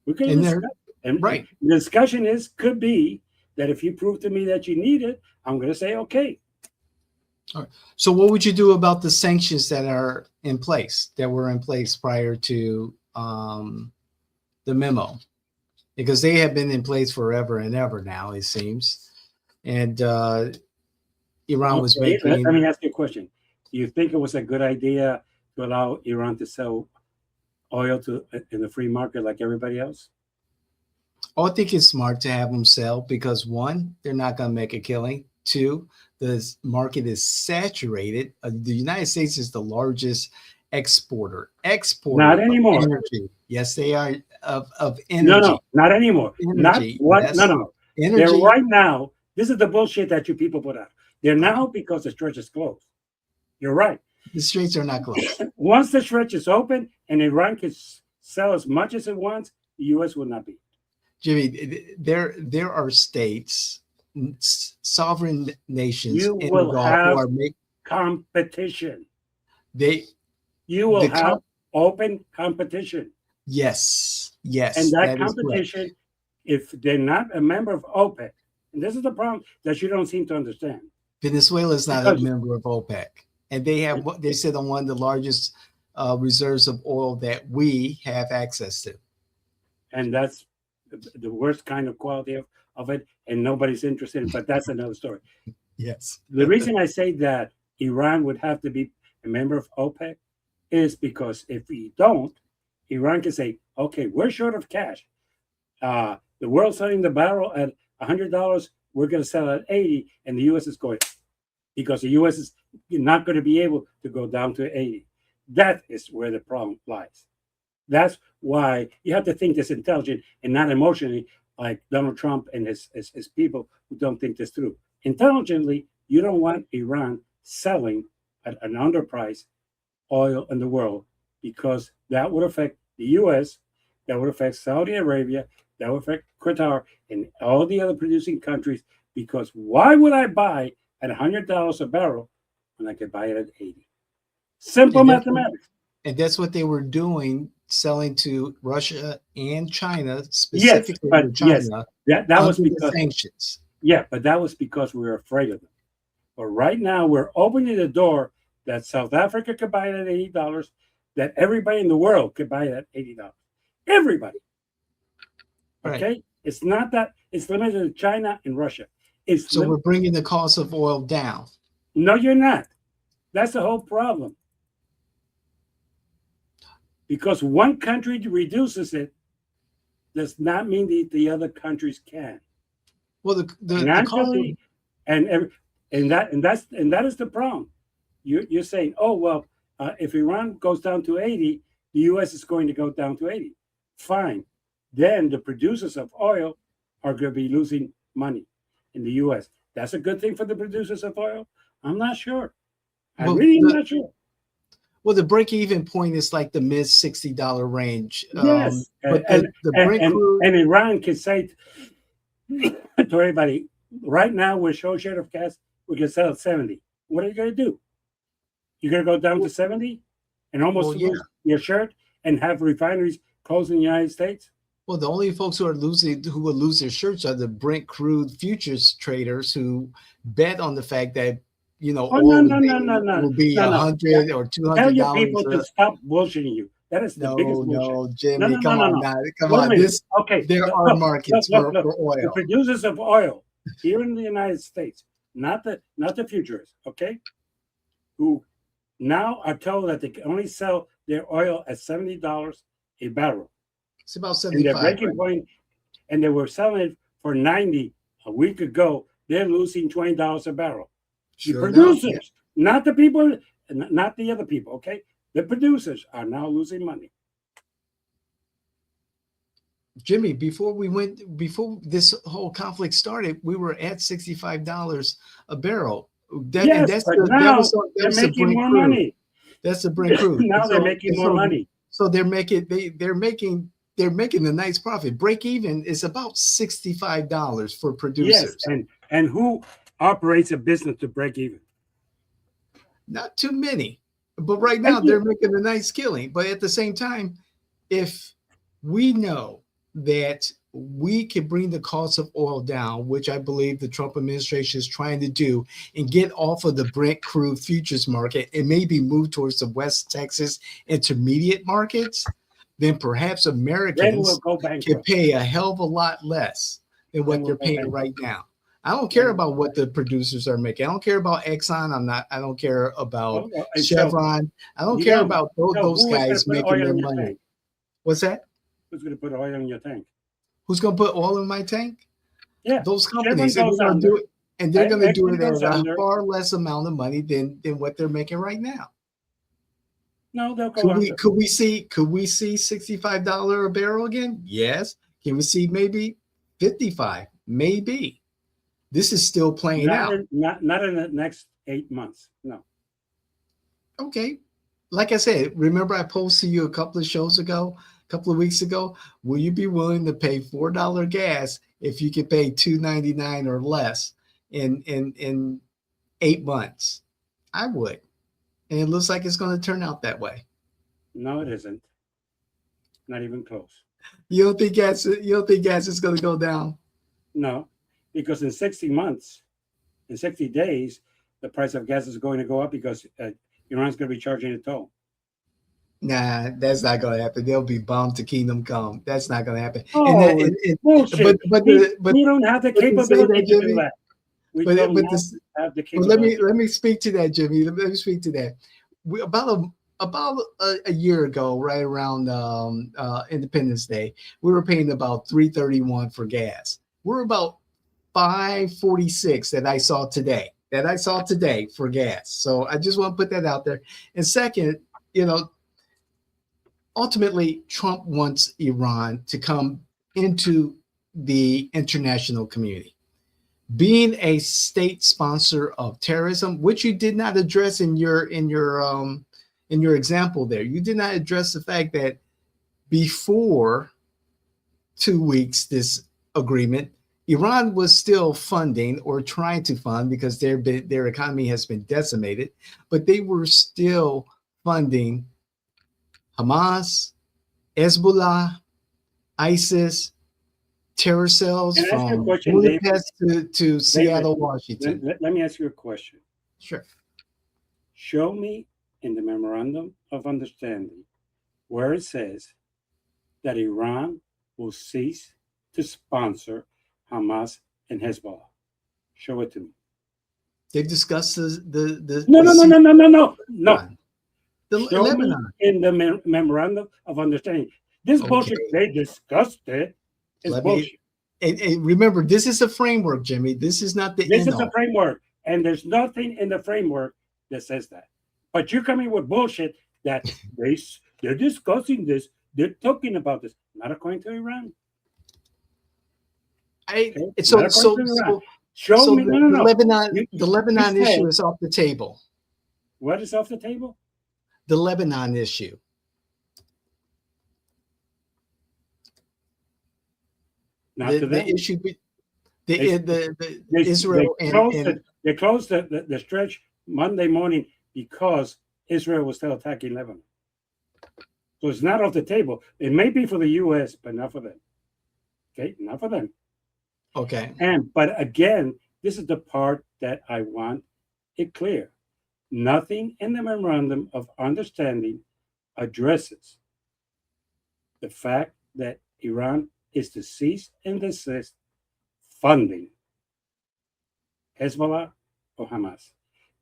We can discuss. And right. The discussion could be that if you prove to me that you need it, I'm going to say, okay. All right. So what would you do about the sanctions that are in place, that were in place prior to the memo? Because they have been in place forever and ever now, it seems. And Iran was making... Let me ask you a question. Do you think it was a good idea to allow Iran to sell oil in the free market like everybody else? Oh, I think it's smart to have them sell because, one, they're not going to make a killing. Two, the market is saturated. The United States is the largest exporter Not anymore. Energy. Yes, they are of energy. No, not anymore. Energy. No. Energy. They're right now. This is the bullshit that you people put out. They're now because the stretch is closed. You're right. The straits are not closed. Once the stretch is open and Iran can sell as much as it wants, the U.S. will not be. Jimmy, there are states, sovereign nations you in will the Gulf have who are competition. You will have open competition. Yes. And that competition, if they're not a member of OPEC, and this is the problem that you don't seem to understand. Venezuela is not a member of OPEC, and they sit on one of the largest reserves of oil that we have access to. And that's the worst kind of quality of it, and nobody's interested in it, but that's another story. Yes. The reason I say that Iran would have to be a member of OPEC is because if we don't, Iran can say, okay, we're short of cash. The world's selling the barrel at $100. We're going to sell at 80, and the U.S. is going, because the U.S. is not going to be able to go down to 80. That is where the problem lies. That's why you have to think this intelligent and not emotionally, like Donald Trump and his people who don't think this through. Intelligently, you don't want Iran selling at an underpriced oil in the world, because that would affect the U.S., that would affect Saudi Arabia, that would affect Qatar and all the other producing countries, because why would I buy at $100 a barrel when I could buy it at 80? Simple mathematics. And that's what they were doing, selling to Russia and China, specifically to China. That was because sanctions. Yeah, but that was because we were afraid of them. But right now we're opening the door that South Africa could buy it at $80, that everybody in the world could buy it at $80. Everybody. Okay? Right. It's not that it's limited to China and Russia. So we're bringing the cost of oil down. No, you're not. That's the whole problem. Because one country reduces it does not mean that the other countries can. Well, the cost of, and that is the problem. You're saying, oh well, if Iran goes down to 80, the U.S. is going to go down to 80. Fine. Then the producers of oil are going to be losing money in the U.S. That's a good thing for the producers of oil? I'm not sure. I'm not sure. Well, the break-even point is like the mid $60 range. Yes, but and Iran can say to everybody, right now we're short of gas. We can sell at 70. What are you going to do? You're going to go down to 70 and almost lose your shirt and have refineries closed in the United States? Well, the only folks who will lose their shirts are the Brent crude futures traders who bet on the fact that oil will be $100 or $200. Tell your people to stop bullshitting you. That is the biggest bullshit. No, No, Jimmy, no, no, come no, on no. now. Come Wait a on. minute. Okay, There look, are look, markets look, look. for The oil. producers of oil here in the United States, not the futurists, okay, who now are told that they can only sell their oil at $70 a barrel, It's about and their 75, breaking right? point, and they were selling it for 90 a week ago. They're losing $20 a barrel. The Sure enough. Yeah. producers, not the people, not the other people, okay? The producers are now losing money. Jimmy, before this whole conflict started, we were at $65 a barrel. Yes, but now That they're was the making Brent more crude. money. That's the Brent crude. Now they're making more money. So they're making a nice profit. Break even is about $65 for Yes, producers. and who operates a business to break even? Not too many, but right now Thank you. they're making a nice killing. But at the same time, if we know that we can bring the cost of oil down, which I believe the Trump administration is trying to do, and get off of the Brent crude futures market and maybe move towards the West Texas intermediate markets, then perhaps Then Americans we'll go can bankrupt. pay a hell of a lot less than Then what we'll they're go paying bankrupt. right now. I don't care about what the producers are making. I don't care about Exxon. I don't care about And Chevron. I don't you care don't. about So those who is going guys to put making oil their in your money. tank? What's that? Who's going to put oil in your tank? Who's going to put oil in my tank? Yeah, Those Chevron companies, and goes they're going to under. do it, and they're going to do Exxon it at goes a under. far less amount of money than what they're making right now. No, they'll go under. Could we see $65 a barrel again? Yes. Can we see maybe 55? Maybe. This is still playing out. Not in the next 8 months. No. Okay. Like I said, remember I posted you a couple of weeks ago, will you be willing to pay $4 gas if you could pay $2.99 or less in 8 months? I would. And it looks like it's going to turn out that way. No, it isn't. Not even close. You don't think gas is going to go down? No, because in 60 months, in 60 days, the price of gas is going to go up because Iran's going to be charging a toll. Nah, that's not going to happen. They'll be bombed to kingdom come. That's not going to happen. Oh, bullshit. We don't have the capability to do Jimmy, that. We don't have the well, capability. let me speak to that, Jimmy. Let me speak to that. About a year ago, right around Independence Day, we were paying about $3.31 for gas. We're about $5.46 that I saw today for gas. So I just want to put that out there. And second, ultimately, Trump wants Iran to come into the international community. Being a state sponsor of terrorism, which you did not address in your example there, you did not address the fact that before 2 weeks this agreement, Iran was still funding or trying to fund because their economy has been decimated, but they were still funding Hamas, Hezbollah, ISIS, terror cells from Budapest to Seattle, Washington. Let me ask you a question. Sure. Show me in the Memorandum of Understanding where it says that Iran will cease to sponsor Hamas and Hezbollah. Show it to me. They've discussed the No. Show Lebanon. me in the Memorandum of Understanding. This bullshit, they discussed it. It's bullshit. And remember, this is a framework, Jimmy. This is not the This is a framework, and there's nothing in the framework that says that. But you're coming with bullshit that they're discussing this, they're talking about this, not according to Iran. Show me. The Lebanon issue is off the table. What is off the table? The Lebanon issue. Not to them. The issue. Israel they closed the stretch Monday morning because Israel was still attacking Lebanon. So it's not off the table. It may be for the U.S., but not for them. Okay, not for them. Okay. But again, this is the part that I want it clear. Nothing in the Memorandum of Understanding addresses the fact that Iran is to cease and desist funding Hezbollah or Hamas.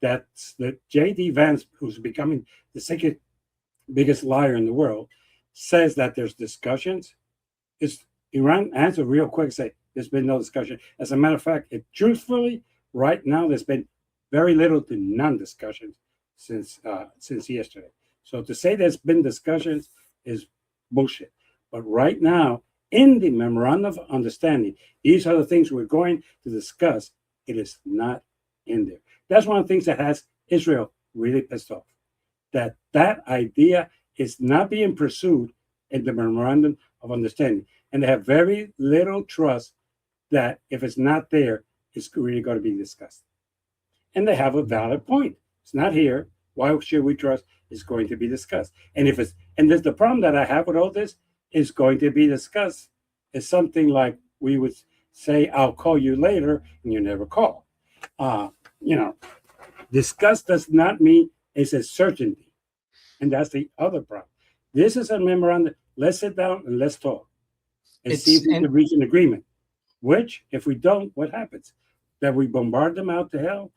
That's the J.D. Vance, who's becoming the second biggest liar in the world, says that there's discussions. Is Iran answer real quick, say there's been no discussion. As a matter of fact, truthfully, right now there's been very little to none discussions since yesterday. So to say there's been discussions is bullshit. But right now, in the memorandum of understanding, these are the things we're going to discuss. It is not in there. That's one of the things that has Israel really pissed off. That idea is not being pursued in the memorandum of understanding. And they have very little trust that if it's not there, it's really going to be discussed. And they have a valid point. It's not here. Why should we trust it's going to be discussed? And if it's, and there's the problem that I have with all this is going to be discussed is something like we would say, I'll call you later, and you never call. Discuss does not mean it's a certainty. And that's the other problem. This is a memorandum. Let's sit down and let's talk and see if we can reach an agreement. Which, if we don't, what happens? That we bombard them out to hell?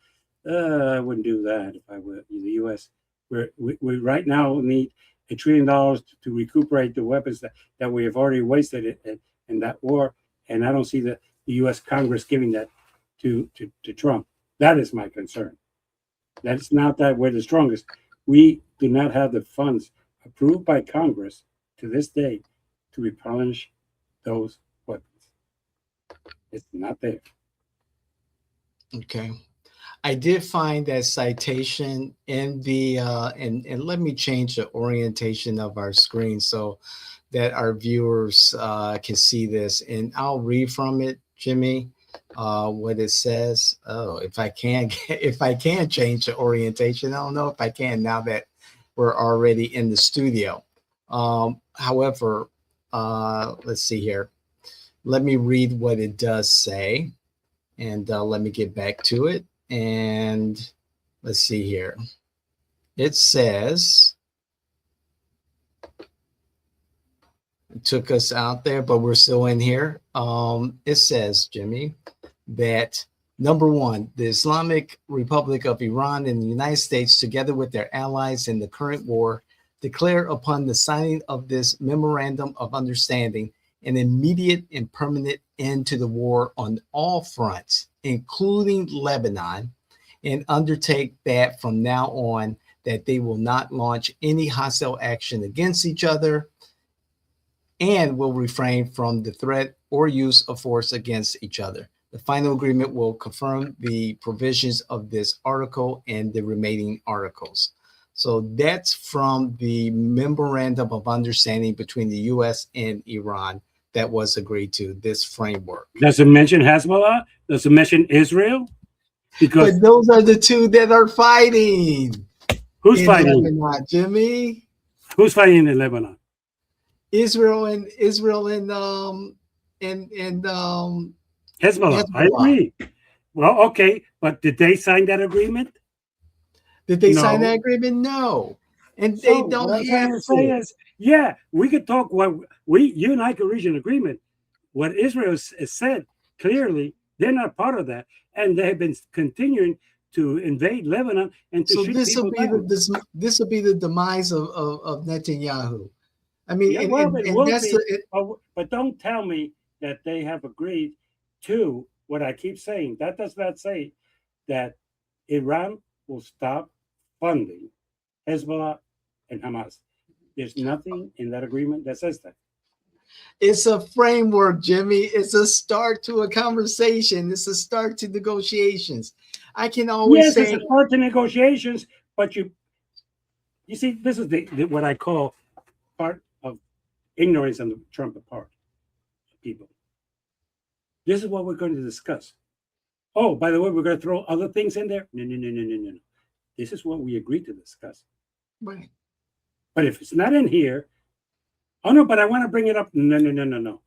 I wouldn't do that if I were in the U.S. We right now need $1 trillion to recuperate the weapons that we have already wasted in that war. And I don't see the U.S. Congress giving that to Trump. That is my concern. That's not that we're the strongest. We do not have the funds approved by Congress to this day to replenish those weapons. It's not there. Okay. I did find that citation in the and let me change the orientation of our screen so that our viewers can see this, and I'll read from it, Jimmy, what it says. Oh, if I can change the orientation, I don't know if I can now that we're already in the studio. However, let's see here. Let me read what it does say, and let me get back to it. And let's see here. It says, it took us out there, but we're still in here. It says, Jimmy, that number one, the Islamic Republic of Iran and the United States, together with their allies in the current war, declare upon the signing of this memorandum of understanding an immediate and permanent end to the war on all fronts, including Lebanon, and undertake that from now on that they will not launch any hostile action against each other and will refrain from the threat or use of force against each other. The final agreement will confirm the provisions of this article and the remaining articles. So that's from the memorandum of understanding between the U.S. and Iran that was agreed to, this framework. Does it mention Hezbollah? Does it mention Israel? Because but those are the two that are fighting. Who's fighting? Lebanon, Jimmy? Who's fighting in Lebanon? Israel and Hezbollah. I agree. Well, okay, but did they sign that agreement? Did they sign that agreement? No. And so they don't have to. Yeah, we could talk you and I could reach an agreement. What Israel has said clearly, they're not part of that. And they have been continuing to invade Lebanon and to shoot people down. This will be the demise of Netanyahu. I mean, but don't tell me that they have agreed to what I keep saying. That does not say that Iran will stop funding Hezbollah and Hamas. There's nothing in that agreement that says that. It's a framework, Jimmy. It's a start to a conversation. It's a start to negotiations. I can always say it's a start to negotiations, but you see, this is what I call part of ignorance on the Trump part, people. This is what we're going to discuss. Oh, by the way, we're going to throw other things in there. No. This is what we agreed to discuss. Right. But if it's not in here, oh no, but I want to bring it up. No.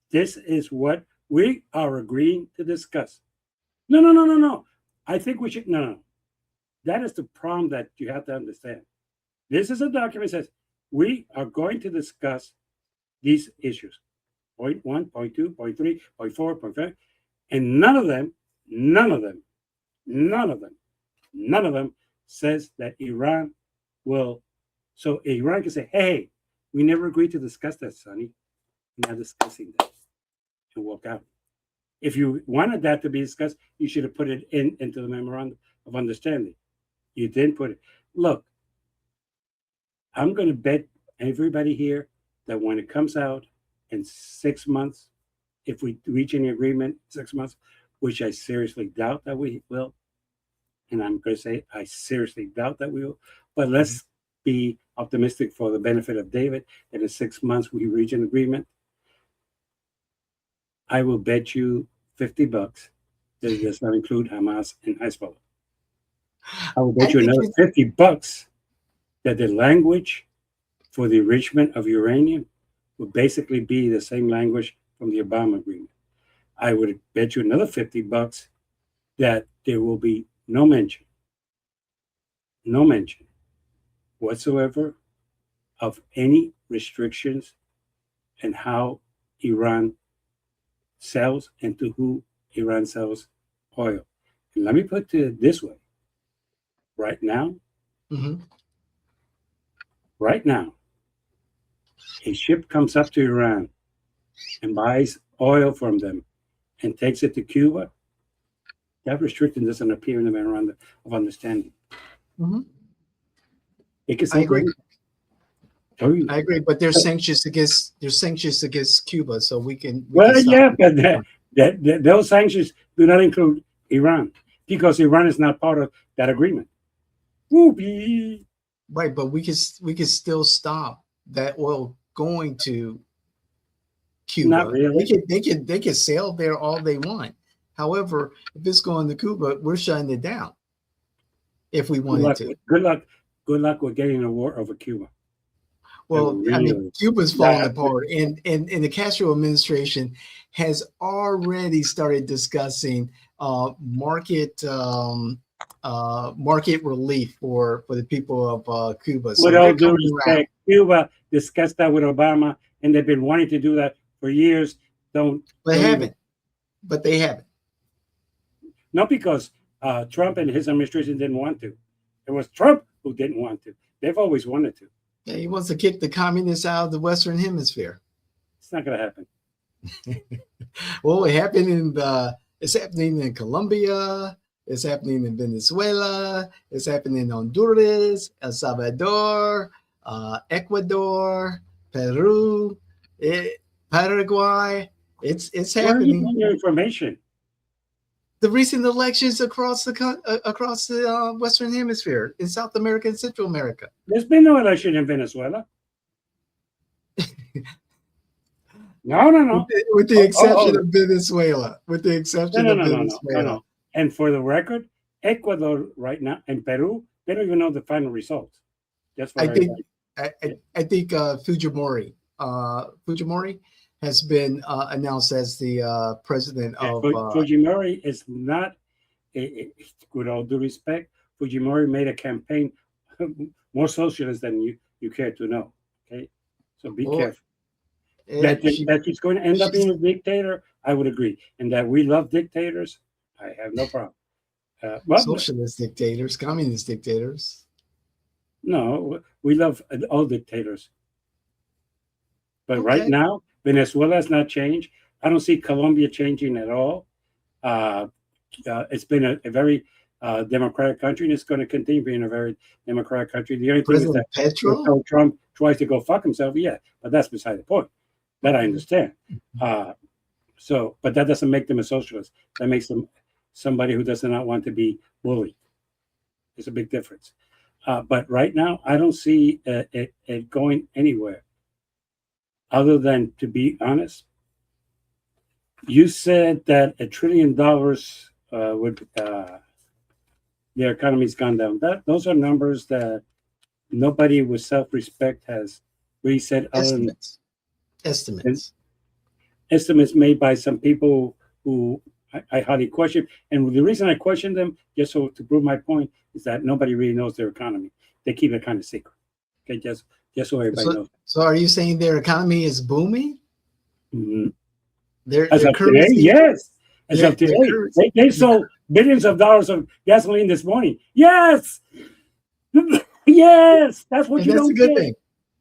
This is what we are agreeing to discuss. No. I think we should, no. That is the problem that you have to understand. This is a document that says we are going to discuss these issues, point 1, point 2, point 3, point 4, point 5, and none of them, none of them, none of them, none of them says that Iran will. So Iran can say, "Hey, we never agreed to discuss that, Sonny. We're not discussing that," and walk out. If you wanted that to be discussed, you should have put it into the memorandum of understanding. You didn't put it. Look, I'm going to bet everybody here that when it comes out in 6 months, if we reach any agreement, 6 months, which I seriously doubt that we will, and I'm going to say I seriously doubt that we will, but let's be optimistic for the benefit of David that in 6 months we reach an agreement. I will bet you $50 that it does not include Hamas and Hezbollah. I will bet you another $50 that the language for the enrichment of uranium will basically be the same language from the Obama agreement. I would bet you another $50 that there will be no mention whatsoever of any restrictions and how Iran sells and to who Iran sells oil. And let me put it this way. Right now, a ship comes up to Iran and buys oil from them and takes it to Cuba. That restriction doesn't appear in the memorandum of understanding. I agree. I agree, but there's sanctions against Cuba, so we can. But those sanctions do not include Iran because Iran is not part of that agreement. Whoopee. Right, but we can still stop that oil going to Cuba. Not really. They can sail there all they want. However, if it's going to Cuba, we're shutting it down. If we wanted to. Good luck with getting a war over Cuba. Well, really, I mean, Cuba's falling apart, and the Castro administration has already started discussing market relief for the people of Cuba. So with all due respect, Cuba discussed that with Obama, and they've been wanting to do that for years. They haven't. Not because Trump and his administration didn't want to. It was Trump who didn't want to. They've always wanted to. Yeah, he wants to kick the communists out of the Western Hemisphere. It's not going to happen. Well, it's happening in Colombia. It's happening in Venezuela. It's happening in Honduras, El Salvador, Ecuador, Peru, Paraguay. It's happening. Where are you getting your information? The recent elections across the Western Hemisphere, in South America and Central America. There's been no election in Venezuela. No. With the exception of Venezuela. With the exception of Venezuela. No. And for the record, Ecuador right now and Peru, they don't even know the final results. That's what I think Fujimori has been announced as the president of. Fujimori is not, with all due respect, Fujimori made a campaign more socialist than you care to know. Okay, so be careful. That he's going to end up being a dictator, I would agree. And that we love dictators, I have no problem. Socialist dictators, communist dictators. No, we love all dictators. But right now, Venezuela has not changed. I don't see Colombia changing at all. It's been a very democratic country, and it's going to continue being a very democratic country. The only thing is that Trump tries to go fuck himself, but that's beside the point. That I understand. But that doesn't make them a socialist. That makes them somebody who does not want to be bullied. There's a big difference. But right now, I don't see it going anywhere. Other than, to be honest, you said that $1 trillion would their economy's gone down. Those are numbers that nobody with self-respect has really said. Estimates made by some people who I highly question. And the reason I question them, just so to prove my point, is that nobody really knows their economy. They keep it kind of secret. Okay, just Just so everybody knows. So are you saying their economy is booming? Mhm. Their As their of today, currency, yes. As of their today, currency. they sold billions of dollars of gasoline this morning. Yes, yes. That's what And you that's a don't good get. thing.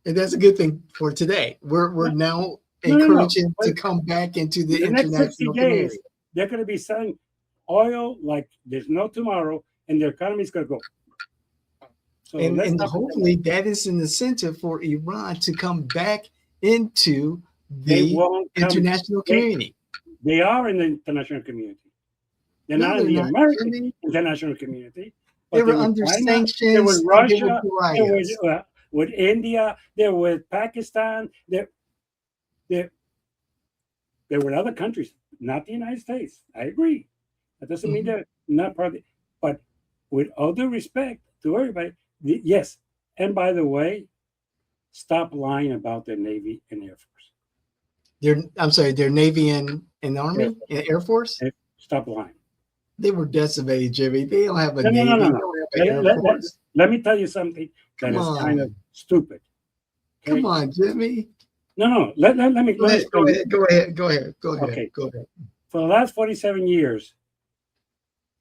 And that's a good thing for today. We're No, now no. encouraging But to come back into in the the next 60 international days, community. they're going to be selling oil like there's no tomorrow, and their economy is going to go. So let's And not pretend that hopefully that is an incentive for Iran to come back into they the won't come. international They community. they are in the international community. They're No, not in they're the not, American Jimmy. international community, They but they're were with under China, they're with sanctions and they were Russia, they're pariahs. with India, they're with Pakistan, they're they're with other countries, not the United States. I agree. That doesn't mean Mhm. they're not part of it. But with all due respect to everybody, yes. And by the way, stop lying about their Navy and Air Force. I'm sorry, their Navy and Air Army Force. and Air Force. Stop lying. They were decimated, Jimmy. They don't have a No. Navy. They don't have an Let, Air let, let, Force. let me tell you something that Come is kind of on. stupid. Come Okay. on, Jimmy. No. Let me Go ahead. Go explain. ahead. Go ahead. Go ahead. Go ahead. Okay. Go ahead. For the last 47 years,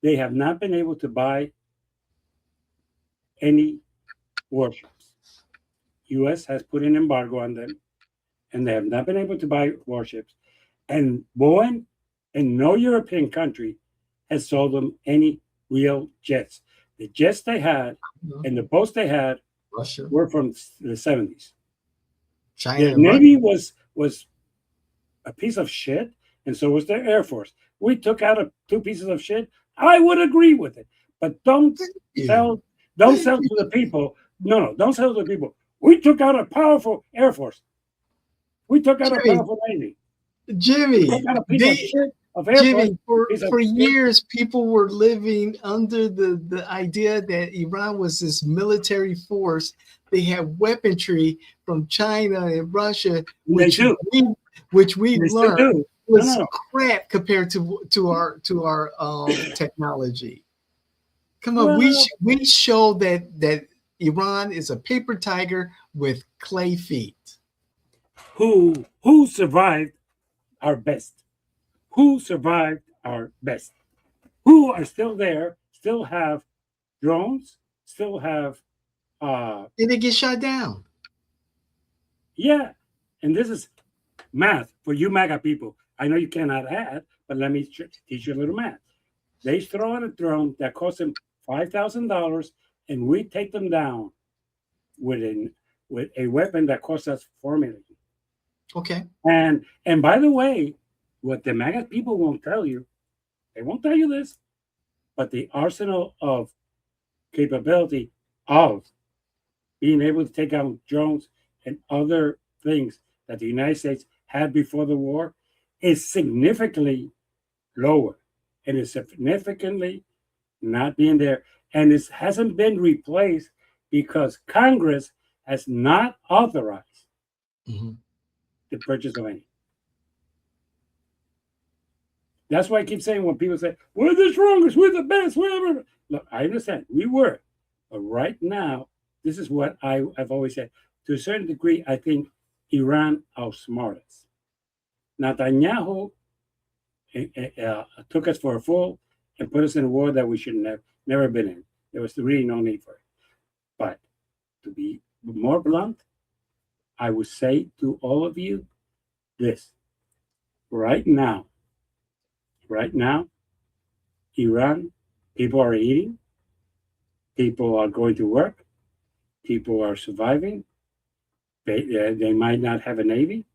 they have not been able to buy any warships. U.S. has put an embargo on them, and they have not been able to buy warships. And Boeing and no European country has sold them any real jets. The jets they had No. and the boats they had Russia, were from the 70s. China, Their and Russia. Navy was a piece of shit, and so was their Air Force. We took out two pieces of shit. I would agree with it, but You. sell don't sell to the people. No, don't sell to the people. We took out a powerful Air Force. We took out a Jimmy, powerful Navy. We took Jimmy, out a piece of they shit of Air Force. Jimmy, Piece of for shit. years, people were living under the idea that Iran was this military force. They had weaponry from China and Russia, And they do. Which we They still learned do. was No. crap compared to our technology. Come on, Well, we show that Iran is a paper tiger with clay feet. who survived our best? Who survived our best? Who are still there? Still have drones? Still have And they get shot down. yeah. And this is math for you MAGA people. I know you cannot add, but let me teach you a little math. They throw out a drone that costs them $5,000, and we take them down with a weapon that costs us $4 million. Okay. And by the way, what the MAGA people won't tell you, they won't tell you this, but the arsenal of capability of being able to take out drones and other things that the United States had before the war is significantly lower and is significantly not being there. And it hasn't been replaced because Congress has not authorized Mhm. the purchase of any. That's why I keep saying when people say, we're the strongest, we're the best, whatever. Look, I understand we were. But right now, this is what I've always said. To a certain degree, I think Iran outsmarted us. Netanyahu took us for a fool and put us in a war that we should never been in. There was really no need for it. But to be more blunt, I would say to all of you this. Right now, Iran, people are eating, people are going to work, people are surviving. They might not have a navy,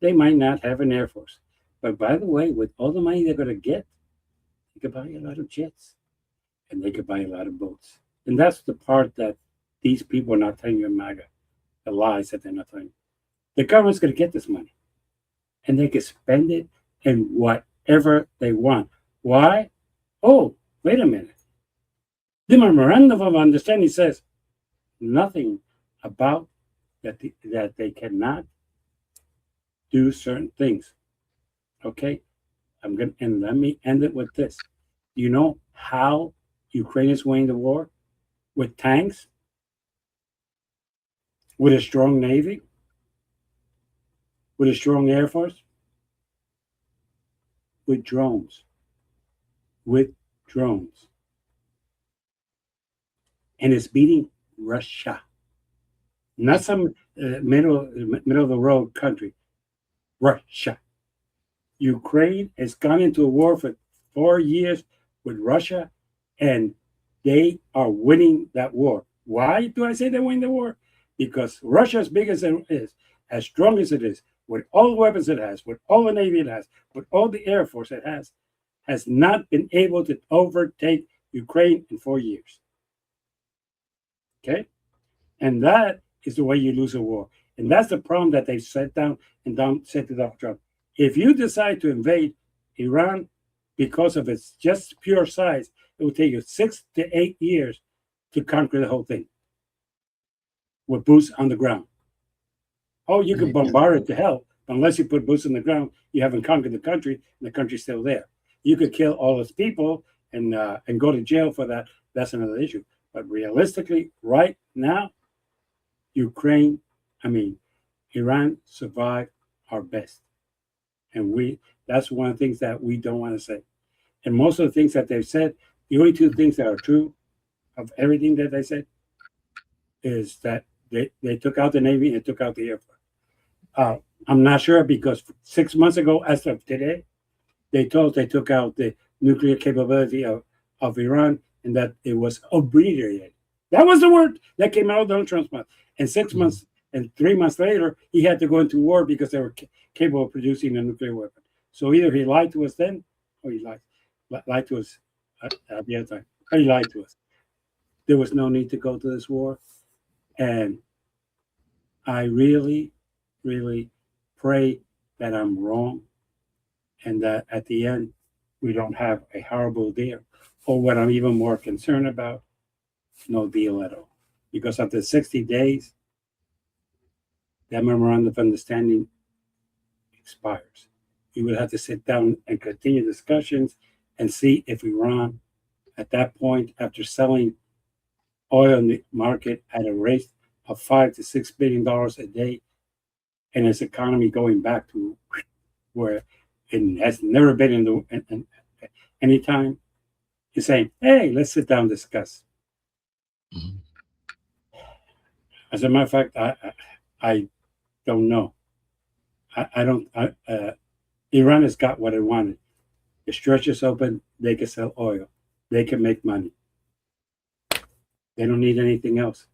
they might not have an air force. But by the way, with all the money they're going to get, they could buy a lot of jets and they could buy a lot of boats. And that's the part that these people are not telling you in MAGA, the lies that they're not telling you. The government's going to get this money and they can spend it in whatever they want. Why? Oh, wait a minute. The memorandum of understanding says nothing about that they cannot do certain things. Okay, and let me end it with this. Do you know how Ukraine is winning the war? With tanks, with a strong navy, with a strong air force, with drones, with drones, and it's beating Russia, not some middle of the road country. Russia. Ukraine has gone into a war for 4 years with Russia, and they are winning that war. Why do I say they win the war? Because Russia, as big as it is, as strong as it is, with all the weapons it has, with all the navy it has, with all the air force it has not been able to overtake Ukraine in 4 years. Okay, and that is the way you lose a war, and that's the problem that they set down and said to Donald Trump. If you decide to invade Iran because of its just pure size, it will take you 6 to 8 years to conquer the whole thing with boots on the ground. Oh, you can bombard it to hell, but unless you put boots on the ground, you haven't conquered the country, and the country's still there. You could kill all its people and go to jail for that. That's another issue. But realistically, right now, Ukraine, I mean, Iran survived our best. And that's one of the things that we don't want to say. And most of the things that they've said, the only two things that are true of everything that they said is that they took out the Navy and took out the Air Force. I'm not sure because 6 months ago, as of today, they took out the nuclear capability of Iran and that it was obliterated. That was the word that came out of Donald Trump's mouth. And 6 months and 3 months later, he had to go into war because they were capable of producing a nuclear weapon. So either he lied to us then, or he lied to us at the other time. Or he lied to us. There was no need to go to this war. And I really, really pray that I'm wrong and that at the end, we don't have a horrible deal. Or what I'm even more concerned about, no deal at all. Because after 60 days, that memorandum of understanding expires. We would have to sit down and continue discussions and see if Iran, at that point, after selling oil in the market at a rate of $5 to $6 billion a day, and its economy going back to where it has never been in any time, is saying, "Hey, let's sit down and discuss." Mhm. As a matter of fact, I don't know. I don't. Iran has got what it wanted. The stretch is open. They can sell oil. They can make money. They don't need anything else.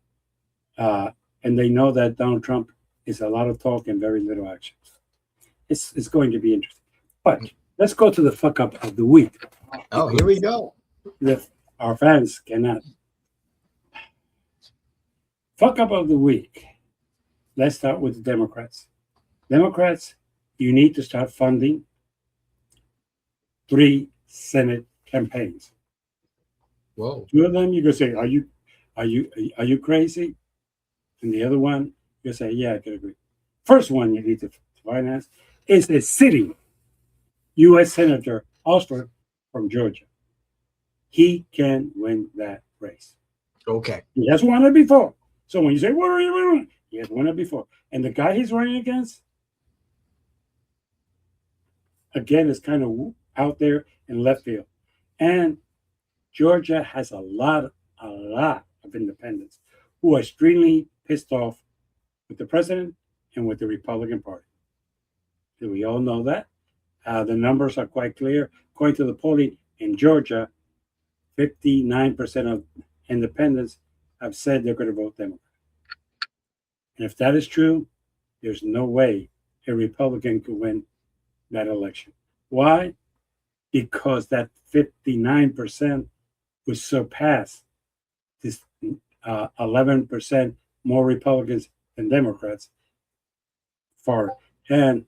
And they know that Donald Trump is a lot of talk and very little action. It's going to be interesting. But let's go to the fuck up of the week. Oh, here we go. Our fans cannot. Fuck up of the week. Let's start with the Democrats. Democrats, you need to start funding 3 Senate campaigns. Whoa. 2 of them, you can say, are you crazy? And the other one, you say, yeah, I can agree. First one you need to finance is the sitting U.S. Senator Osler from Georgia. He can win that race. Okay. He has won it before. So when you say, what are you doing? He has won it before. And the guy he's running against, again, is kind of out there in left field. And Georgia has a lot of independents who are extremely pissed off with the president and with the Republican Party. Do we all know that? The numbers are quite clear. According to the polling in Georgia, 59% of independents have said they're going to vote Democrat. And if that is true, there's no way a Republican could win that election. Why? Because that 59% would surpass this 11% more Republicans than Democrats for. And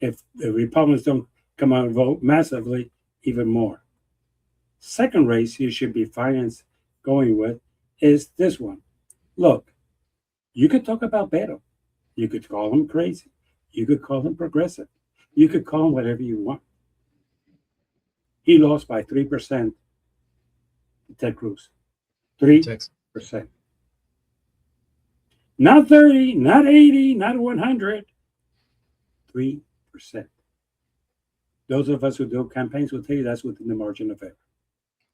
if the Republicans don't come out and vote massively, even more. Second race you should be going with is this one. Look, you could talk about Beto. You could call him crazy. You could call him progressive. You could call him whatever you want. He lost by 3% to Ted Cruz. 3%. Not 30, not 80, not 100, 3%. Those of us who do campaigns will tell you that's within the margin of error.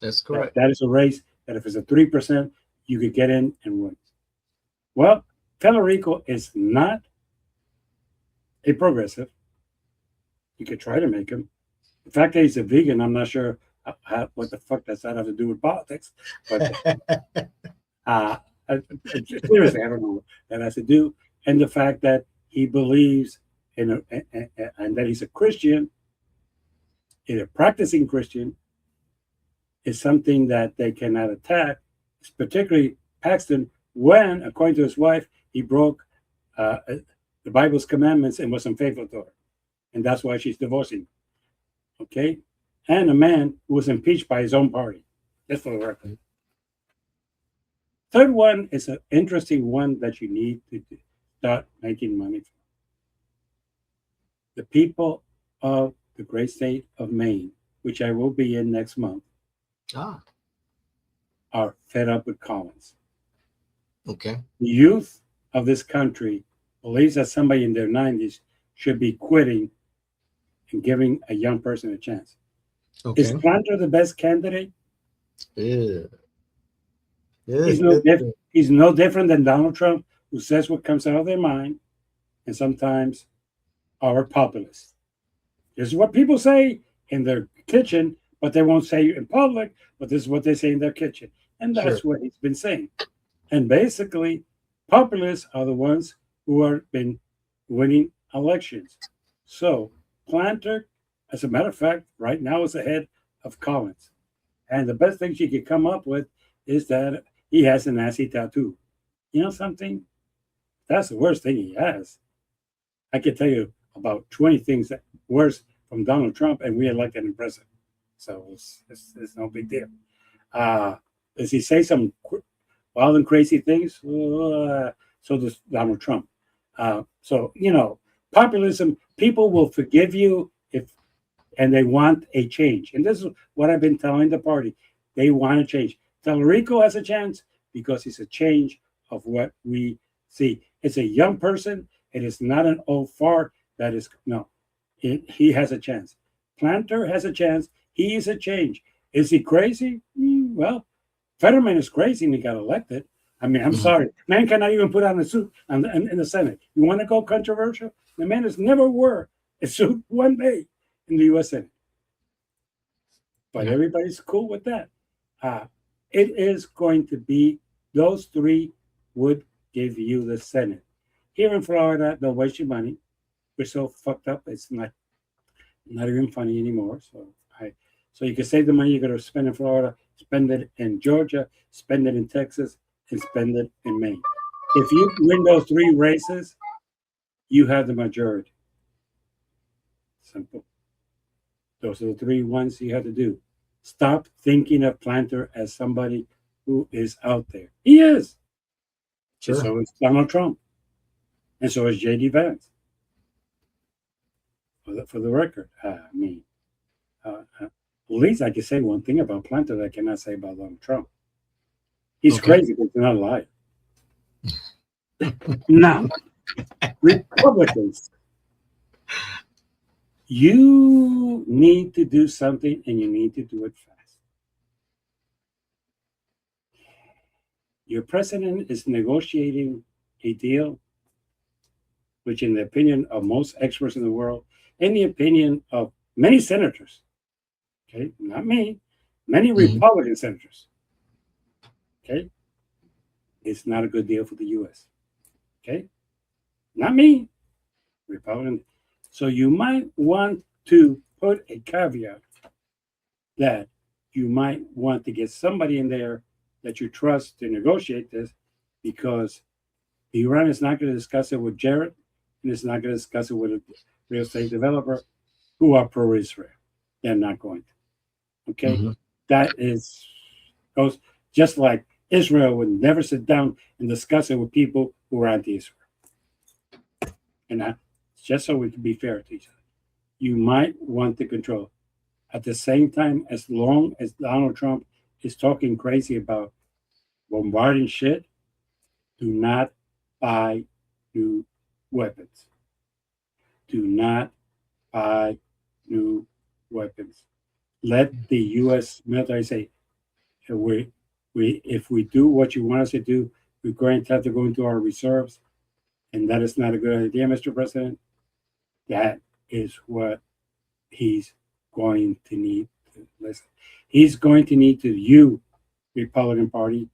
That's correct. That is a race that if it's a 3%, you could get in and win. Well, Federico is not a progressive. You could try to make him. The fact that he's a vegan, I'm not sure what the fuck does that have to do with politics. But seriously, I don't know what that has to do. And the fact that he believes in and that he's a Christian, a practicing Christian, is something that they cannot attack, particularly Paxton, when, according to his wife, he broke the Bible's commandments and was unfaithful to her. And that's why she's divorcing. Okay? And a man who was impeached by his own party. Just for the record. Third one is an interesting one that you need to start making money from. The people of the great state of Maine, which I will be in next month, are fed up with Collins. Okay. The youth of this country believes that somebody in their 90s should be quitting and giving a young person a chance. Okay. Is Planter the best candidate? Yeah. He's no different than Donald Trump, who says what comes out of their mind, and sometimes are populists. This is what people say in their kitchen, but they won't say in public, but this is what they say in their kitchen. And that's what he's been saying. And basically, populists are the ones who have been winning elections. So Planter, as a matter of fact, right now is ahead of Collins. And the best thing she could come up with is that he has a nasty tattoo. You know something? That's the worst thing he has. I could tell you about 20 things that worse from Donald Trump, and we elected him president. So it's no big deal. Does he say some wild and crazy things? So does Donald Trump. So, populism, people will forgive you and they want a change. And this is what I've been telling the party. They want a change. Federico has a chance because it's a change of what we see. It's a young person. It is not an old fart that is, no. He has a chance. Planter has a chance. He is a change. Is he crazy? Well, Fetterman is crazy and he got elected. I mean, I'm sorry. Man cannot even put on a suit in the Senate. You want to go controversial? The man has never wore a suit one day in the U.S. Senate. But everybody's cool with that. It is going to be, those three would give you the Senate. Here in Florida, don't waste your money. We're so fucked up, it's not even funny anymore. So you can save the money you're going to spend in Florida, spend it in Georgia, spend it in Texas, and spend it in Maine. If you win those three races, you have the majority. Simple. Those are the three ones you have to do. Stop thinking of Planter as somebody who is out there. He is. Sure. So is Donald Trump. And so is J.D. Vance. For the record, at least I can say one thing about Planter that I cannot say about Donald Trump. He's crazy, but he's not a liar. Now, Republicans, you need to do something and you need to do it fast. Your president is negotiating a deal which, in the opinion of most experts in the world, in the opinion of many senators, okay, not me, many Republican senators, okay, it's not a good deal for the U.S. Okay, not me, Republican. So you might want to put a caveat that you might want to get somebody in there that you trust to negotiate this, because Iran is not going to discuss it with Jared, and it's not going to discuss it with a real estate developer who are pro-Israel. They're not going to. Okay? That goes just like Israel would never sit down and discuss it with people who are anti-Israel. And just so we can be fair to each other, you might want to control. At the same time, as long as Donald Trump is talking crazy about bombarding shit, do not buy new weapons. Do not buy new weapons. Let the U.S. military say, if we do what you want us to do, we're going to have to go into our reserves, and that is not a good idea, Mr. President. That is what he's going to need to listen. He's going to need to, you, Republican Party,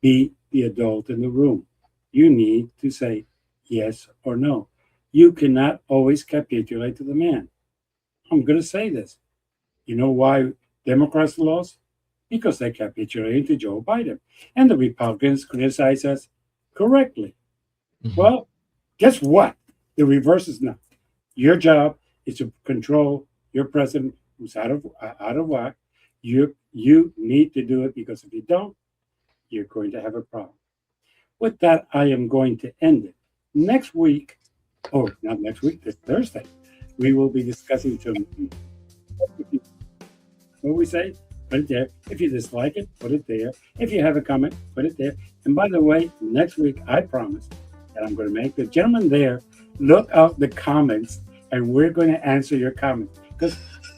be the adult in the room. You need to say yes or no. You cannot always capitulate to the man. I'm going to say this. You know why Democrats lost? Because they capitulated to Joe Biden. And the Republicans criticize us correctly. Mhm. Well, guess what? The reverse is now. Your job is to control your president who's out of whack. You need to do it, because if you don't, you're going to have a problem. With that, I am going to end it. Next week, or not next week, this Thursday, we will be discussing some. What we say? Put it there. If you dislike it, put it there. If you have a comment, put it there. And by the way, next week, I promise that I'm going to make the gentleman there look out the comments, and we're going to answer your comments. Because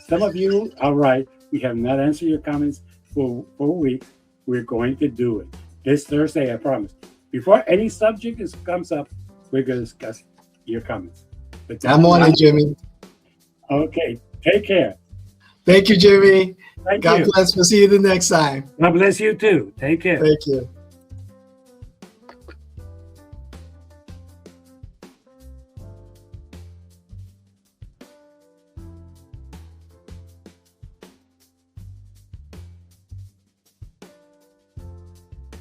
some of you are right. We have not answered your comments for a week. We're going to do it this Thursday, I promise. Before any subject comes up, we're going to discuss your comments. But I'm on it, Jimmy. Okay. Take care. Thank you, Jimmy. Thank God you. bless. We'll see you the next time. God bless you too. Take care. Thank you.